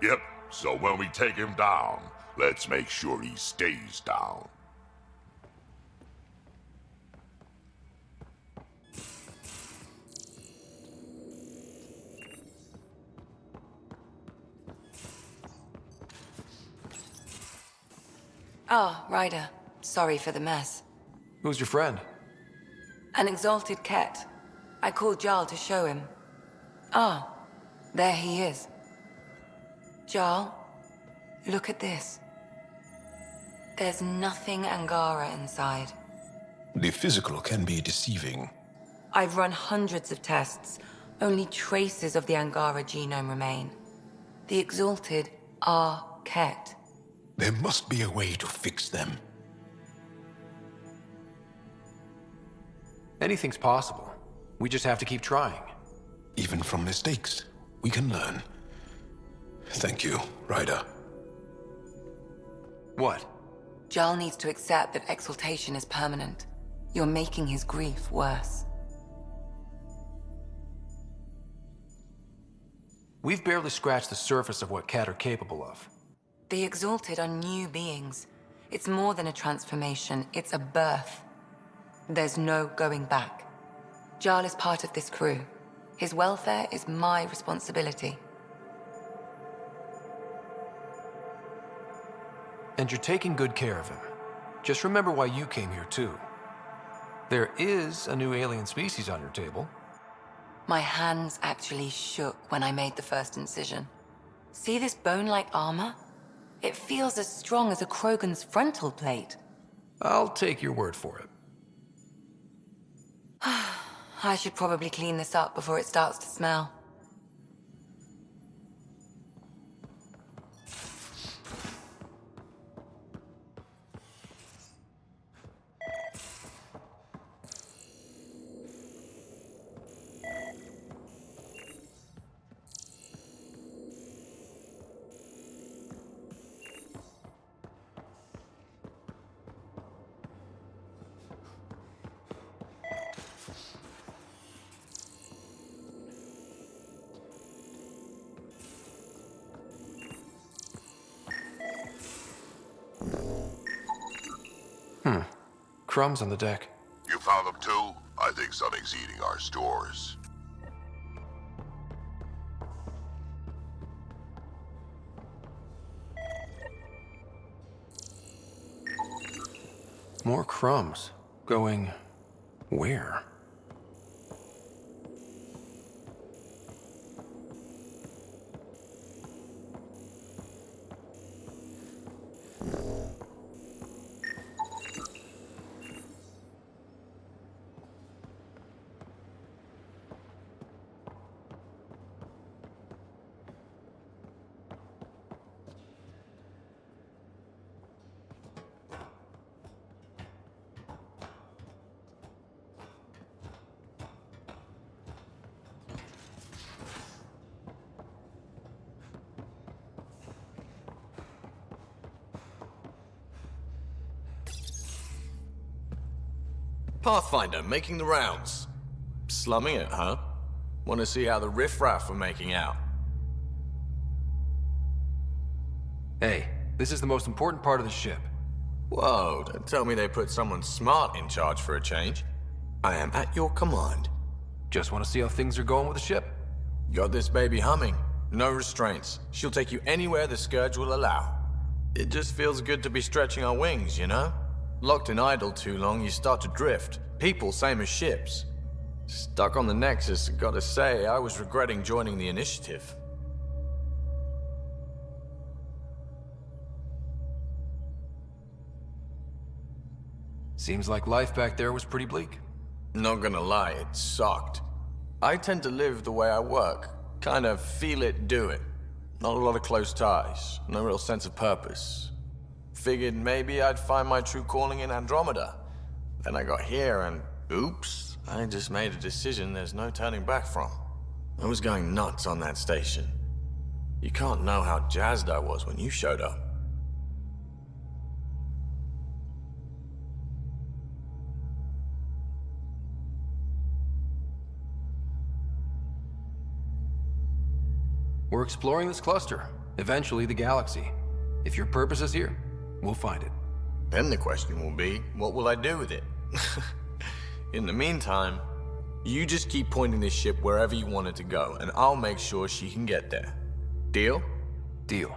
Yep, so when we take him down, let's make sure he stays down. Oh, Ryder. Sorry for the mess. Who's your friend? An exalted cat. I called Jarl to show him. Ah, there he is. Jarl, look at this. There's nothing Angara inside. The physical can be deceiving. I've run hundreds of tests. Only traces of the Angara genome remain. The exalted are Ket. There must be a way to fix them. Anything's possible. We just have to keep trying. Even from mistakes, we can learn. Thank you, Ryder. What? Jarl needs to accept that exaltation is permanent. You're making his grief worse. We've barely scratched the surface of what Cat are capable of. The Exalted are new beings. It's more than a transformation, it's a birth. There's no going back. Jarl is part of this crew. His welfare is my responsibility. And you're taking good care of him. Just remember why you came here, too. There is a new alien species on your table. My hands actually shook when I made the first incision. See this bone-like armor? It feels as strong as a Krogan's frontal plate. I'll take your word for it. I should probably clean this up before it starts to smell. Crumbs on the deck. You found them too? I think something's eating our stores. More crumbs. Going where? Pathfinder, making the rounds. Slumming it, huh? Want to see how the riffraff are making out? Hey, this is the most important part of the ship. Whoa, don't tell me they put someone smart in charge for a change. I am at your command. Just want to see how things are going with the ship. Got this baby humming. No restraints. She'll take you anywhere the Scourge will allow. It just feels good to be stretching our wings, you know? Locked and idle too long, you start to drift. People, same as ships. Stuck on the Nexus, gotta say, I was regretting joining the Initiative. Seems like life back there was pretty bleak. Not gonna lie, it sucked. I tend to live the way I work. Kind of feel it, do it. Not a lot of close ties, no real sense of purpose. Figured maybe I'd find my true calling in Andromeda. Then I got here and, oops, I just made a decision there's no turning back from. I was going nuts on that station. You can't know how jazzed I was when you showed up. We're exploring this cluster, eventually the galaxy. If your purpose is here, we'll find it. Then the question will be, what will I do with it? In the meantime, you just keep pointing this ship wherever you want it to go, and I'll make sure she can get there. Deal? Deal.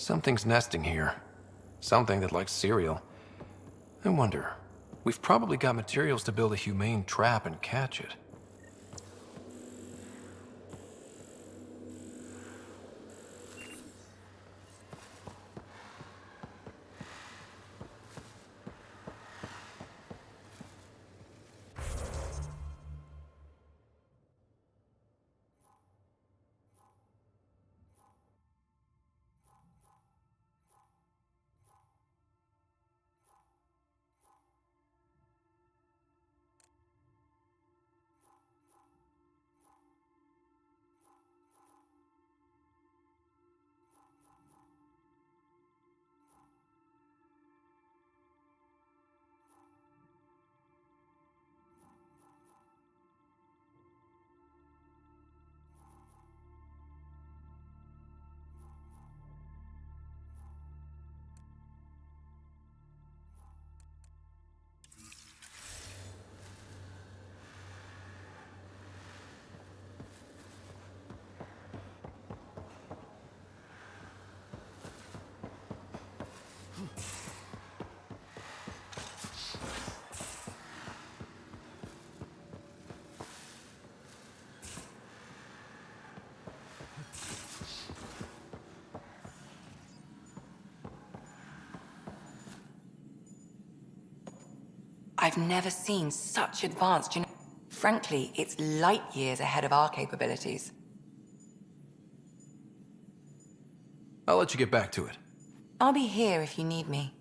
Something's nesting here. Something that likes cereal. I wonder, we've probably got materials to build a humane trap and catch it. I've never seen such advanced Frankly, it's light years ahead of our capabilities. I'll let you get back to it. I'll be here if you need me.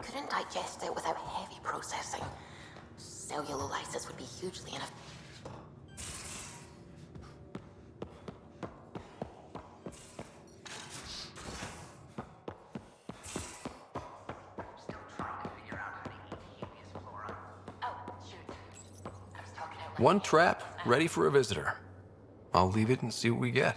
couldn't digest it without heavy processing. Cellulolysis would be hugely inefficient. One trap, ready for a visitor. I'll leave it and see what we get.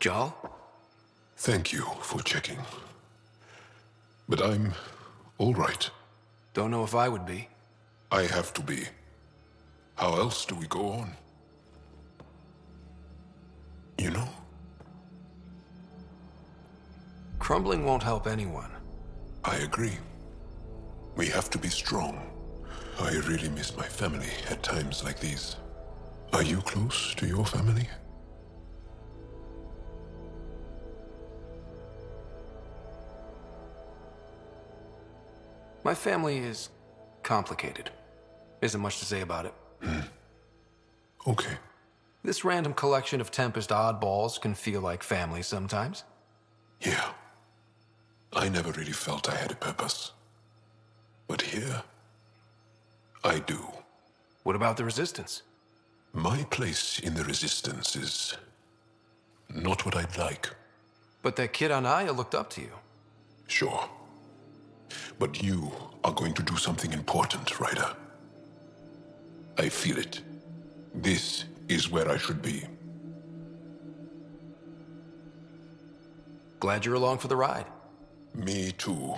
Jal? Thank you for checking. But I'm all right. Don't know if I would be. I have to be. How else do we go on? You know? Crumbling won't help anyone. I agree. We have to be strong. I really miss my family at times like these. Are you close to your family? My family is complicated. Isn't much to say about it. Okay. This random collection of Tempest oddballs can feel like family sometimes. Yeah. I never really felt I had a purpose. But here, I do. What about the Resistance? My place in the Resistance is not what I'd like. But that kid on Aya looked up to you. Sure. But you are going to do something important, Ryder. I feel it. This is where I should be. Glad you're along for the ride. Me too.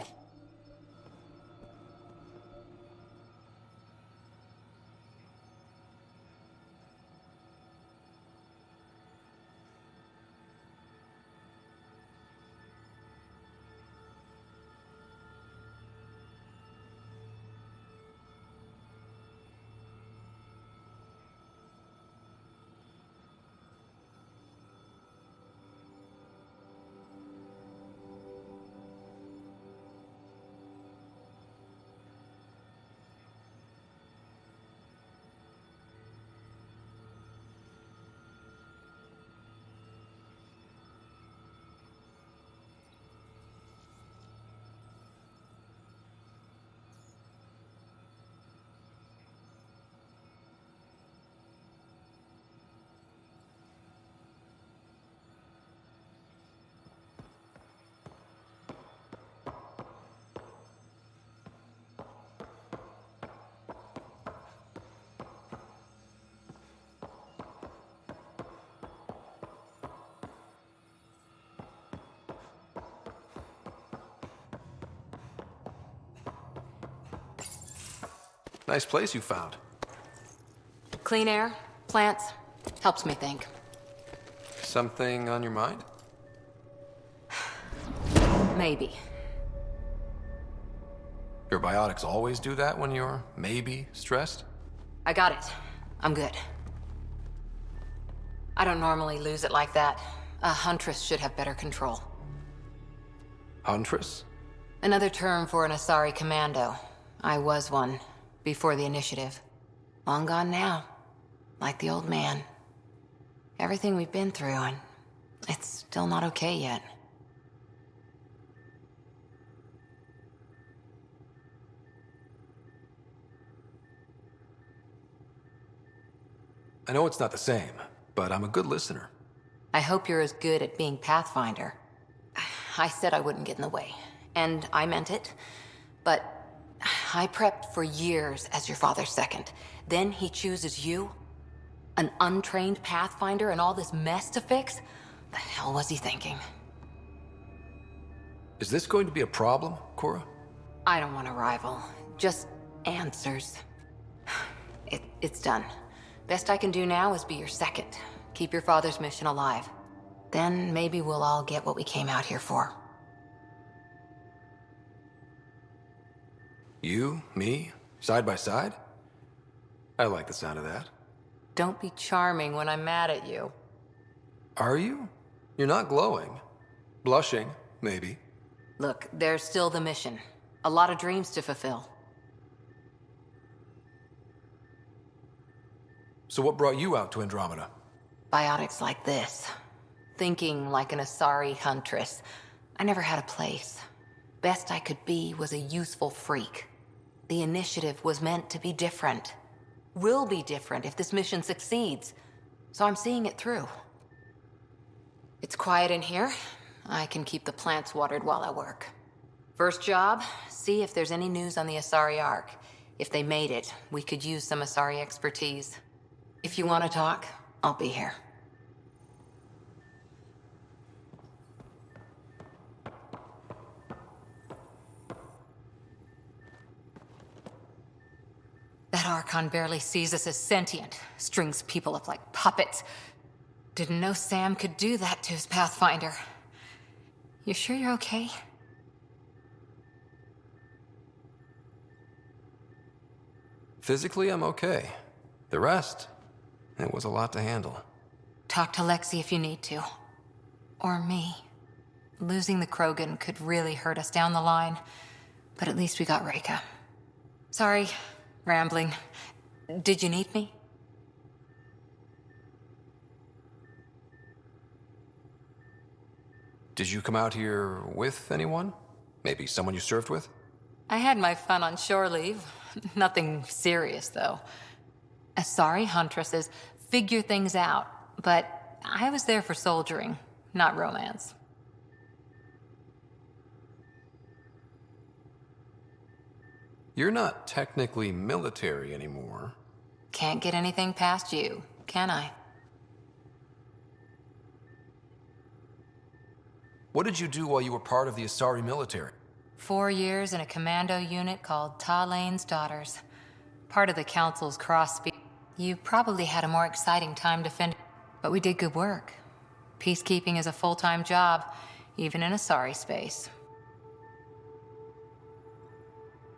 Nice place you found. Clean air, plants, helps me think. Something on your mind? Maybe. Your biotics always do that when you're maybe stressed? I got it. I'm good. I don't normally lose it like that. A huntress should have better control. Huntress? Another term for an Asari commando. I was one. Before the initiative. Long gone now. Like the old man. Everything we've been through, and it's still not okay yet. I know it's not the same, but I'm a good listener. I hope you're as good at being Pathfinder. I said I wouldn't get in the way, and I meant it, but I prepped for years as your father's second. Then he chooses you? An untrained Pathfinder and all this mess to fix? The hell was he thinking? Is this going to be a problem, Cora? I don't want a rival. Just answers. It's done. Best I can do now is be your second. Keep your father's mission alive. Then maybe we'll all get what we came out here for. You, me, side by side? I like the sound of that. Don't be charming when I'm mad at you. Are you? You're not glowing. Blushing, maybe. Look, there's still the mission. A lot of dreams to fulfill. So what brought you out to Andromeda? Biotics like this. Thinking like an Asari huntress. I never had a place. Best I could be was a useful freak. The initiative was meant to be different. Will be different if this mission succeeds. So I'm seeing it through. It's quiet in here. I can keep the plants watered while I work. First job, see if there's any news on the Asari Ark. If they made it, we could use some Asari expertise. If you want to talk, I'll be here. That Archon barely sees us as sentient, strings people up like puppets. Didn't know Sam could do that to his Pathfinder. You sure you're okay? Physically, I'm okay. The rest, it was a lot to handle. Talk to Lexi if you need to. Or me. Losing the Krogan could really hurt us down the line, but at least we got Reka. Sorry, rambling. Did you need me? Did you come out here with anyone? Maybe someone you served with? I had my fun on shore leave. Nothing serious, though. Asari huntresses figure things out, but I was there for soldiering, not romance. You're not technically military anymore. Can't get anything past you, can I? What did you do while you were part of the Asari military? 4 years in a commando unit called Talane's Daughters. Part of the Council's cross-speed. You probably had a more exciting time defending, but we did good work. Peacekeeping is a full-time job, even in Asari space.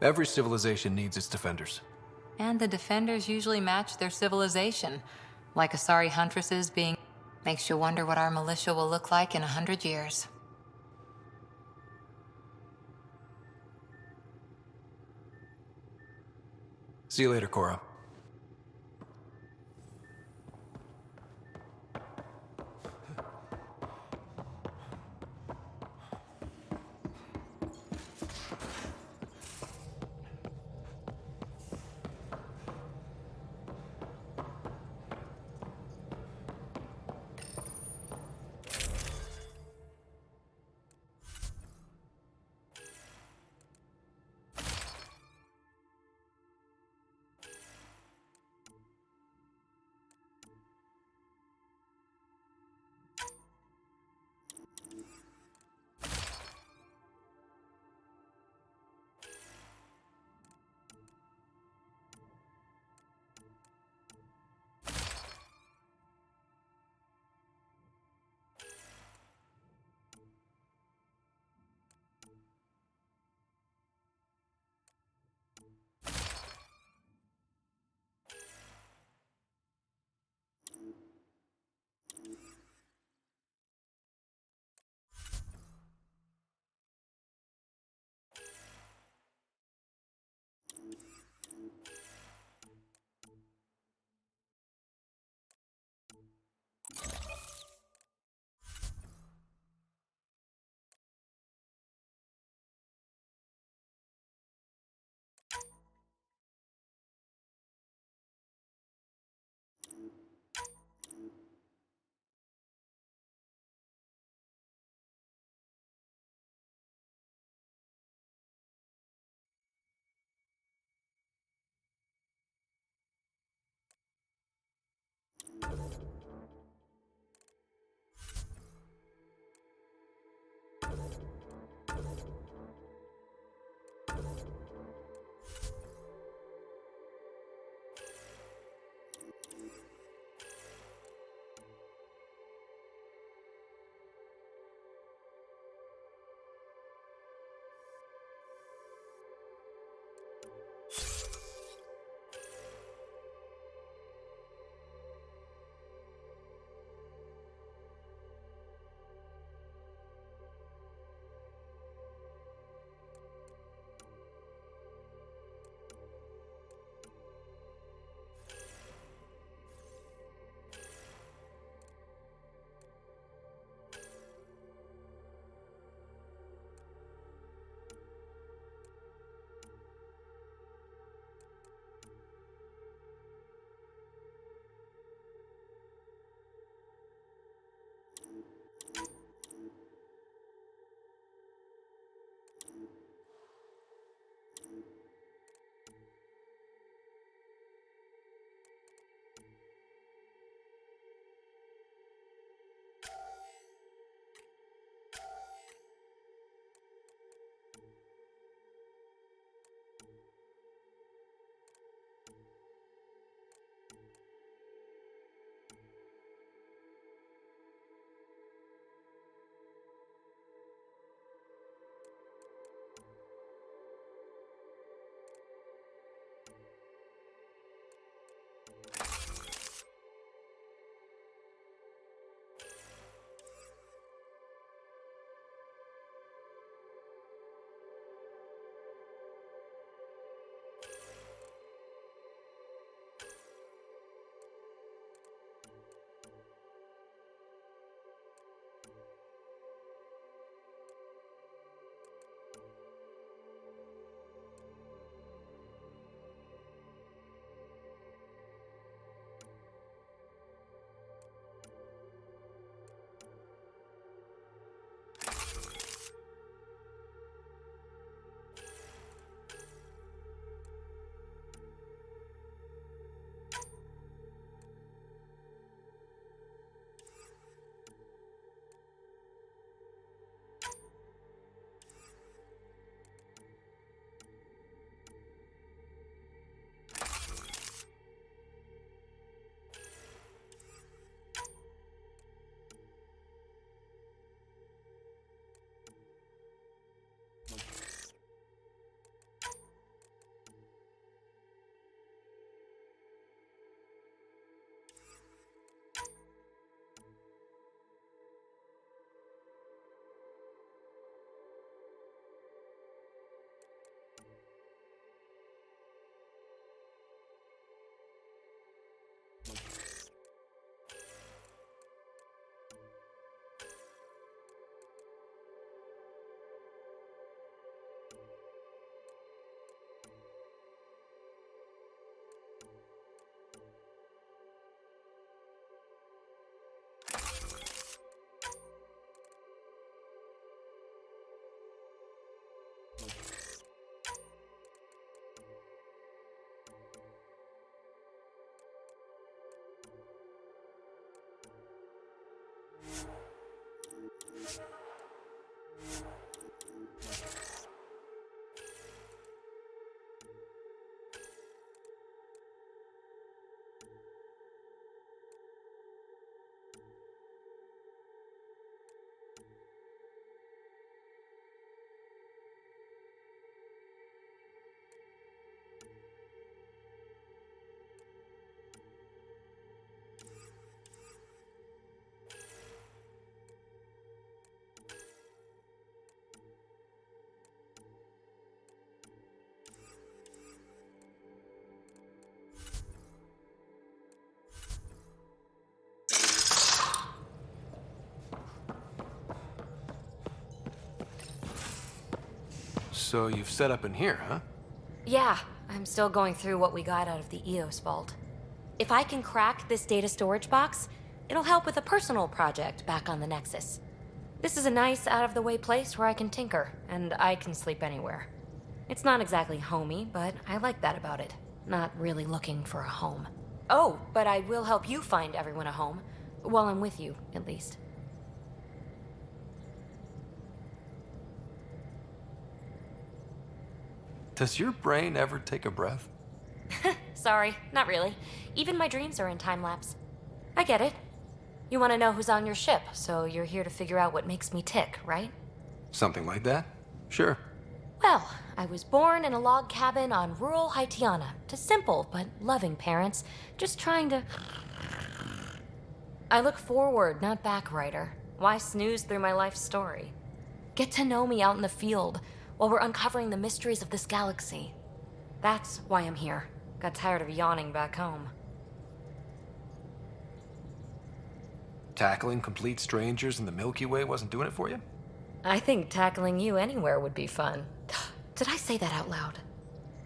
Every civilization needs its defenders. And the defenders usually match their civilization. Like Asari huntresses being... Makes you wonder what our militia will look like in 100 years. See you later, Cora. So you've set up in here, huh? Yeah, I'm still going through what we got out of the EOS vault. If I can crack this data storage box, it'll help with a personal project back on the Nexus. This is a nice, out-of-the-way place where I can tinker, and I can sleep anywhere. It's not exactly homey, but I like that about it. Not really looking for a home. Oh, but I will help you find everyone a home. While I'm with you, at least. Does your brain ever take a breath? Sorry, not really. Even my dreams are in time-lapse. I get it. You want to know who's on your ship, so you're here to figure out what makes me tick, right? Something like that? Sure. Well, I was born in a log cabin on rural Haitiana to simple but loving parents, just trying to... I look forward, not back, writer. Why snooze through my life story? Get to know me out in the field while we're uncovering the mysteries of this galaxy. That's why I'm here. Got tired of yawning back home. Tackling complete strangers in the Milky Way wasn't doing it for you? I think tackling you anywhere would be fun. Did I say that out loud?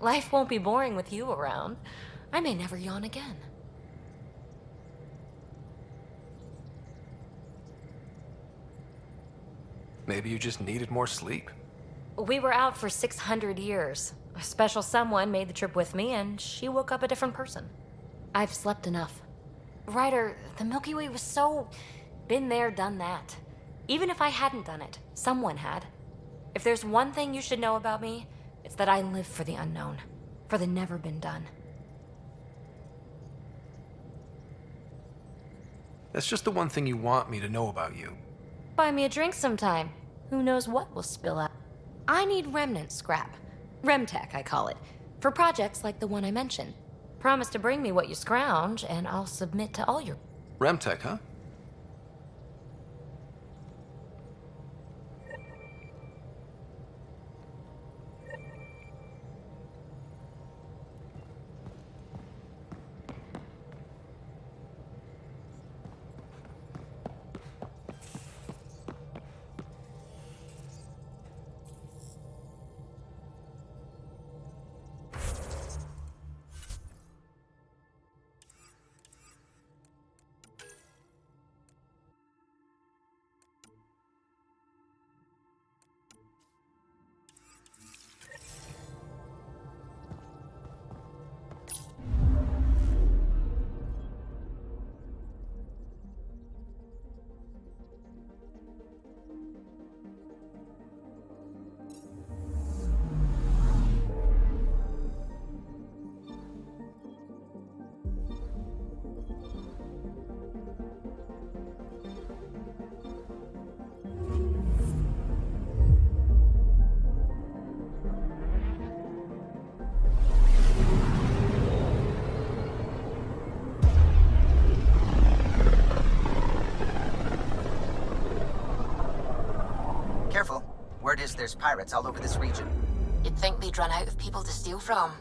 Life won't be boring with you around. I may never yawn again. Maybe you just needed more sleep. We were out for 600 years. A special someone made the trip with me, and she woke up a different person. I've slept enough. Ryder, the Milky Way was so... been there, done that. Even if I hadn't done it, someone had. If there's one thing you should know about me, it's that I live for the unknown. For the never been done. That's just the one thing you want me to know about you. Buy me a drink sometime. Who knows what will spill out. I need remnant scrap. Remtech, I call it. For projects like the one I mentioned. Promise to bring me what you scrounge, and I'll submit to all your... Remtech, huh? Careful. Word is there's pirates all over this region. You'd think they'd run out of people to steal from.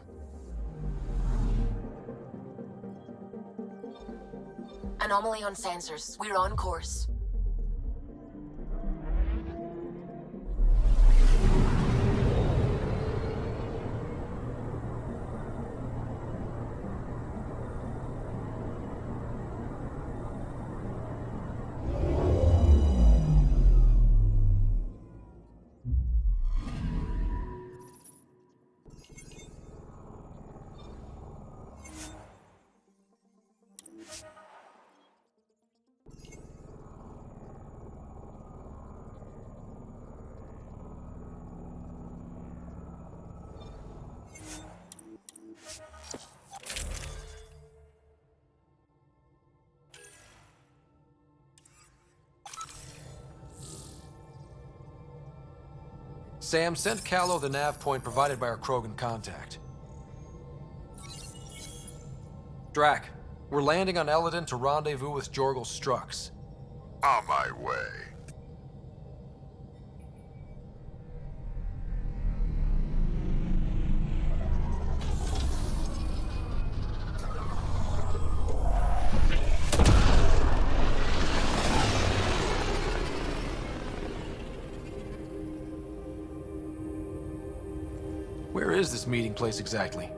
Anomaly on sensors. We're on course. Sam, send Callow the nav point provided by our Krogan contact. Drac, we're landing on Eladon to rendezvous with Jorgel Strux. On my way. Where is this meeting place exactly?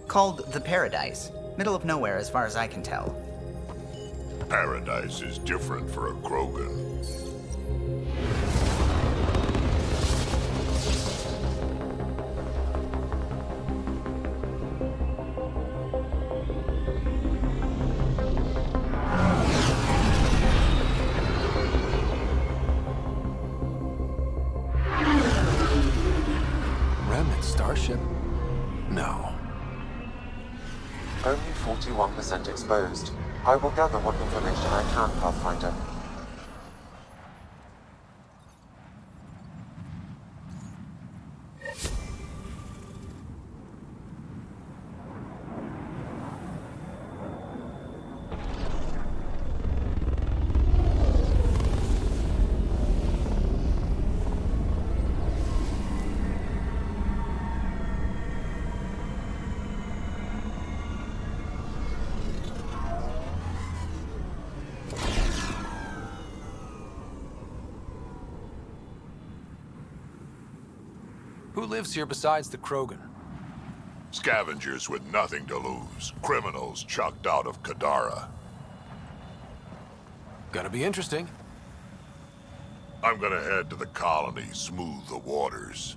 Called the Paradise. Middle of nowhere as far as I can tell. Paradise is different for a Krogan. Remnant starship? No. Only 41% exposed. I will gather what information I can, Pathfinder. Who lives here besides the Krogan? Scavengers with nothing to lose. Criminals chucked out of Kadara. Gonna be interesting. I'm gonna head to the colony, smooth the waters.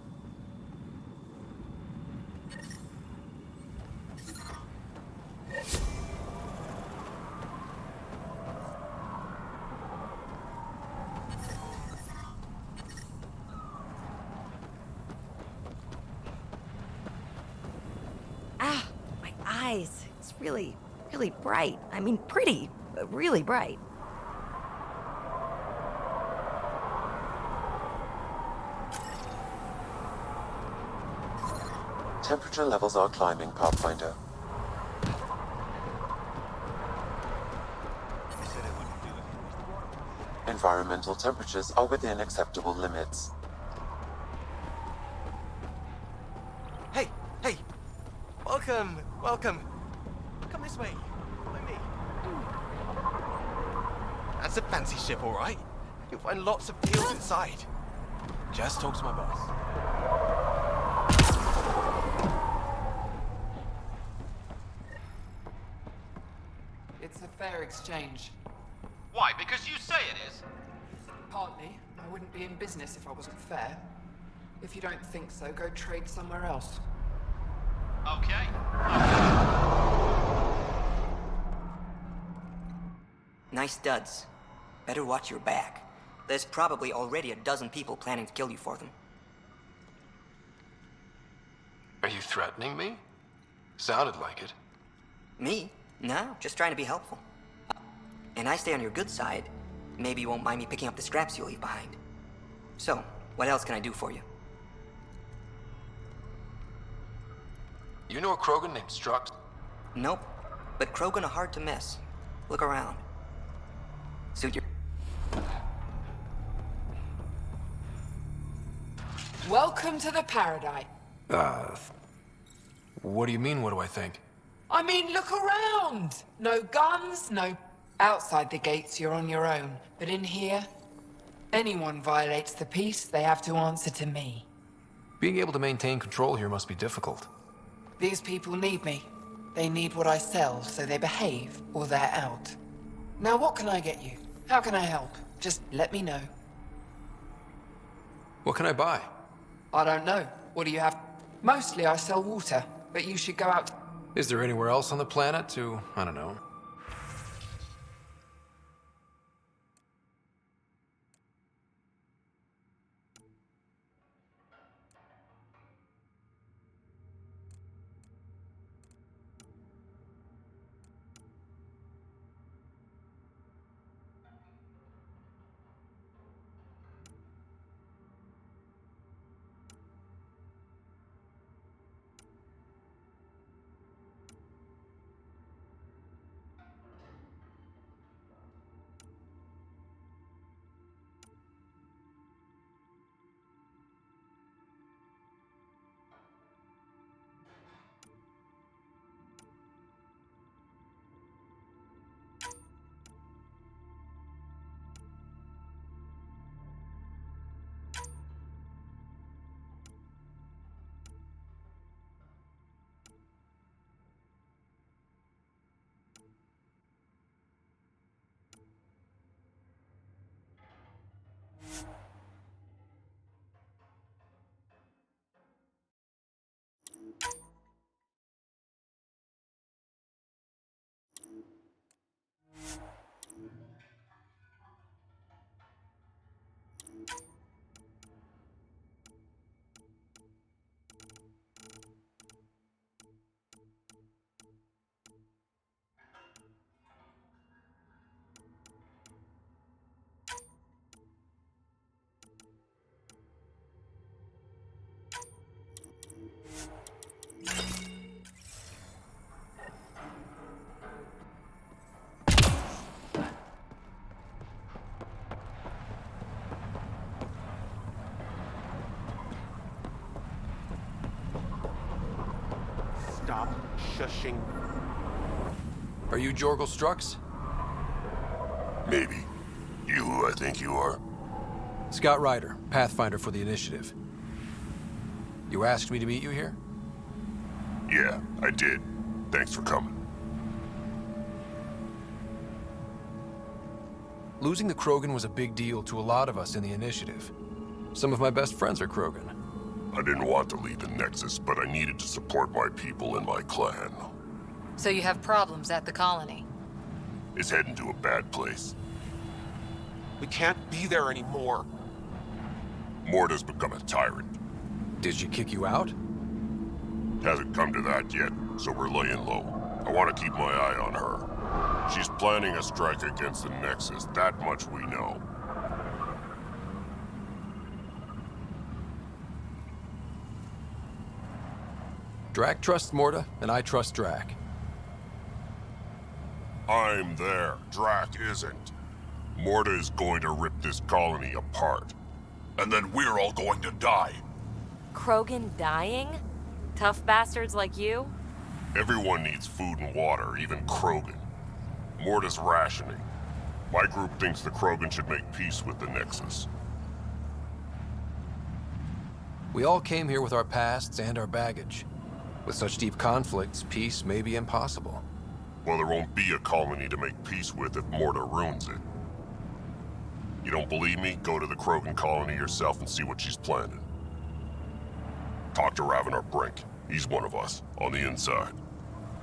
Ah, my eyes. It's really bright. I mean, pretty, but really bright. Temperature levels are climbing, Pathfinder. Environmental temperatures are within acceptable limits. Hey! Welcome! Come this way. Follow me. That's a fancy ship, all right. You'll find lots of deals inside. Just talk to my boss. It's a fair exchange. Why? Because you say it is? Partly. I wouldn't be in business if I wasn't fair. If you don't think so, go trade somewhere else. Okay. Nice duds. Better watch your back. There's probably already a dozen people planning to kill you for them. Are you threatening me? Sounded like it. Me? No, just trying to be helpful. And I stay on your good side. Maybe you won't mind me picking up the scraps you leave behind. So, what else can I do for you? You know a Krogan named Strux? Nope. But Krogan are hard to miss. Look around. Suit your... Welcome to the Paradise. What do you mean, what do I think? I mean, look around! No guns, no... Outside the gates, you're on your own. But in here, anyone violates the peace, they have to answer to me. Being able to maintain control here must be difficult. These people need me. They need what I sell, so they behave, or they're out. Now, what can I get you? How can I help? Just let me know. What can I buy? I don't know. What do you have? Mostly I sell water, but you should go out... Is there anywhere else on the planet to, I don't know, Stop shushing. Are you Jorgel Strux? Maybe. You who I think you are? Scott Ryder, Pathfinder for the Initiative. You asked me to meet you here? Yeah, I did. Thanks for coming. Losing the Krogan was a big deal to a lot of us in the Initiative. Some of my best friends are Krogan. I didn't want to leave the Nexus, but I needed to support my people and my clan. So you have problems at the colony? It's heading to a bad place. We can't be there anymore. Morta's become a tyrant. Did she kick you out? Hasn't come to that yet, so we're laying low. I want to keep my eye on her. She's planning a strike against the Nexus, that much we know. Drac trusts Morta, and I trust Drac. I'm there. Drac isn't. Morta is going to rip this colony apart. And then we're all going to die. Krogan dying? Tough bastards like you? Everyone needs food and water, even Krogan. Morta's rationing. My group thinks the Krogan should make peace with the Nexus. We all came here with our pasts and our baggage. With such deep conflicts, peace may be impossible. Well, there won't be a colony to make peace with if Morta ruins it. You don't believe me? Go to the Krogan colony yourself and see what she's planning. Talk to Ravenar Brink. He's one of us, on the inside.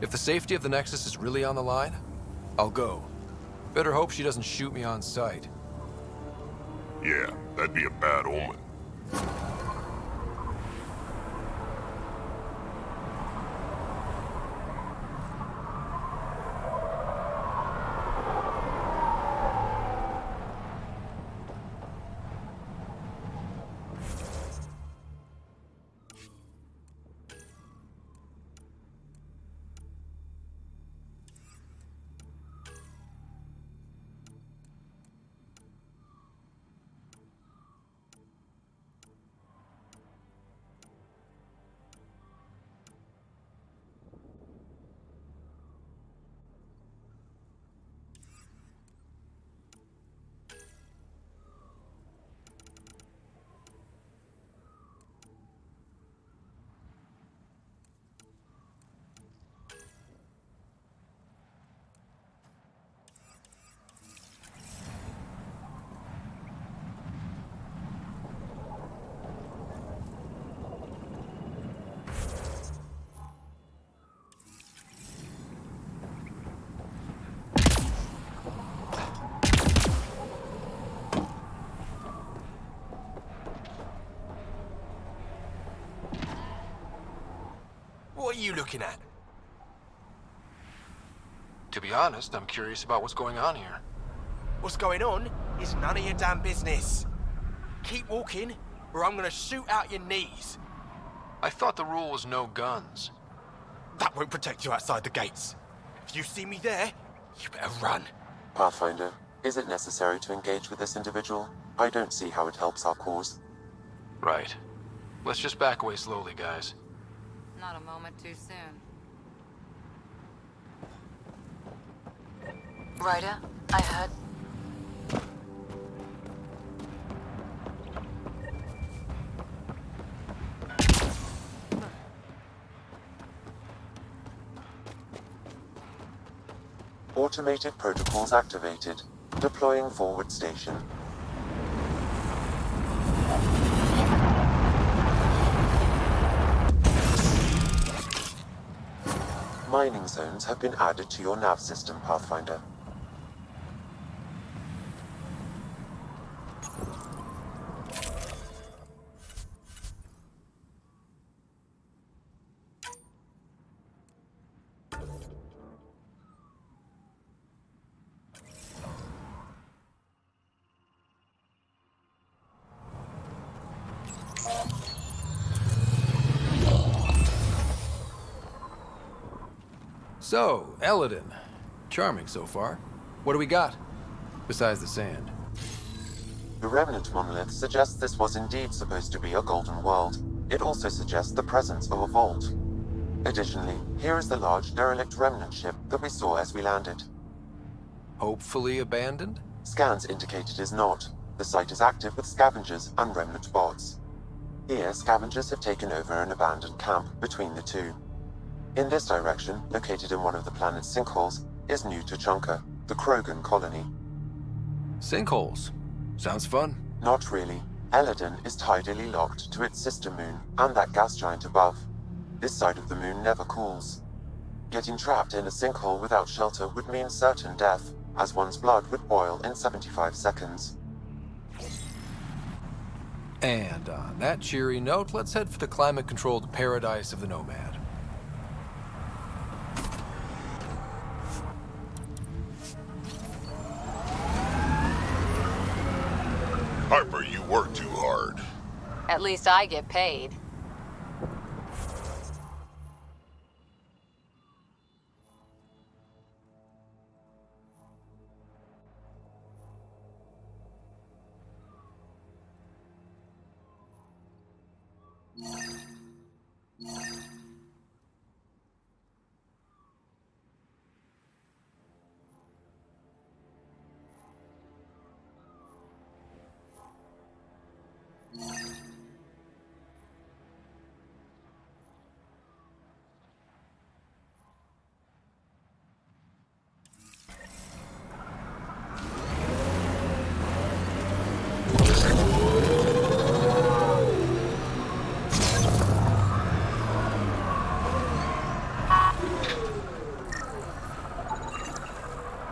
If the safety of the Nexus is really on the line, I'll go. Better hope she doesn't shoot me on sight. Yeah, that'd be a bad omen. What are you looking at? To be honest, I'm curious about what's going on here. What's going on is none of your damn business. Keep walking, or I'm gonna shoot out your knees. I thought the rule was no guns. That won't protect you outside the gates. If you see me there, you better run. Pathfinder, is it necessary to engage with this individual? I don't see how it helps our cause. Right. Let's just back away slowly, guys. Not a moment too soon. Ryder, I heard... Automated protocols activated. Deploying forward station. Mining zones have been added to your nav system, Pathfinder. So, Eladin. Charming so far. What do we got? Besides the sand. The Remnant monolith suggests this was indeed supposed to be a golden world. It also suggests the presence of a vault. Additionally, here is the large derelict remnant ship that we saw as we landed. Hopefully abandoned? Scans indicate it is not. The site is active with scavengers and remnant bots. Here, scavengers have taken over an abandoned camp between the two. In this direction, located in one of the planet's sinkholes, is New Tuchanka, the Krogan colony. Sinkholes? Sounds fun. Not really. Eladon is tidally locked to its sister moon and that gas giant above. This side of the moon never cools. Getting trapped in a sinkhole without shelter would mean certain death, as one's blood would boil in 75 seconds. And on that cheery note, let's head for the climate-controlled paradise of the Nomad. Harper, you work too hard. At least I get paid.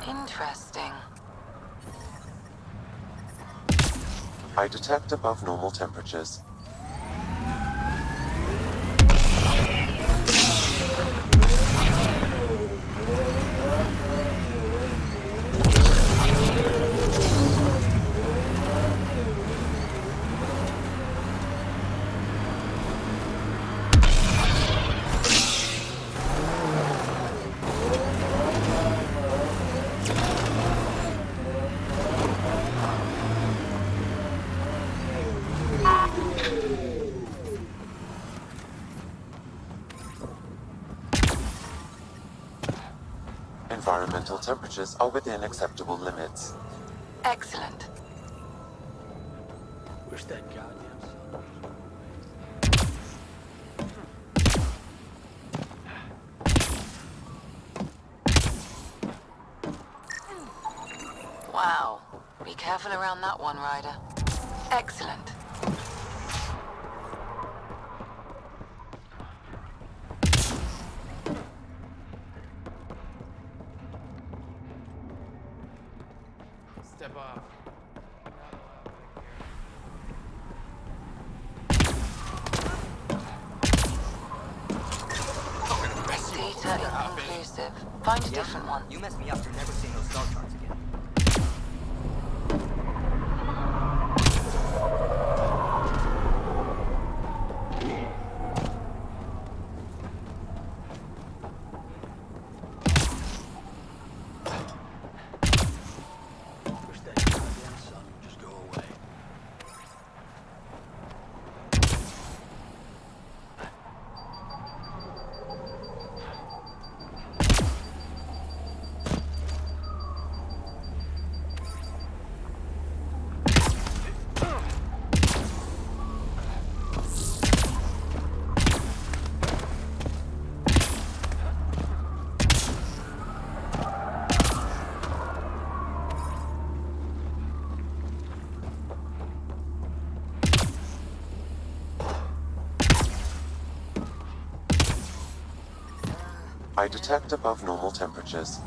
Interesting. I detect above normal temperatures. Environmental temperatures are within acceptable limits. Excellent. Where's that goddamn Wow. Be careful around that one, Ryder. Excellent. Step off. Data inconclusive. Find a different one. You messed me up. You're never seeing those star charts again. Where's that goddamn sun? Just go away. I detect above normal temperatures.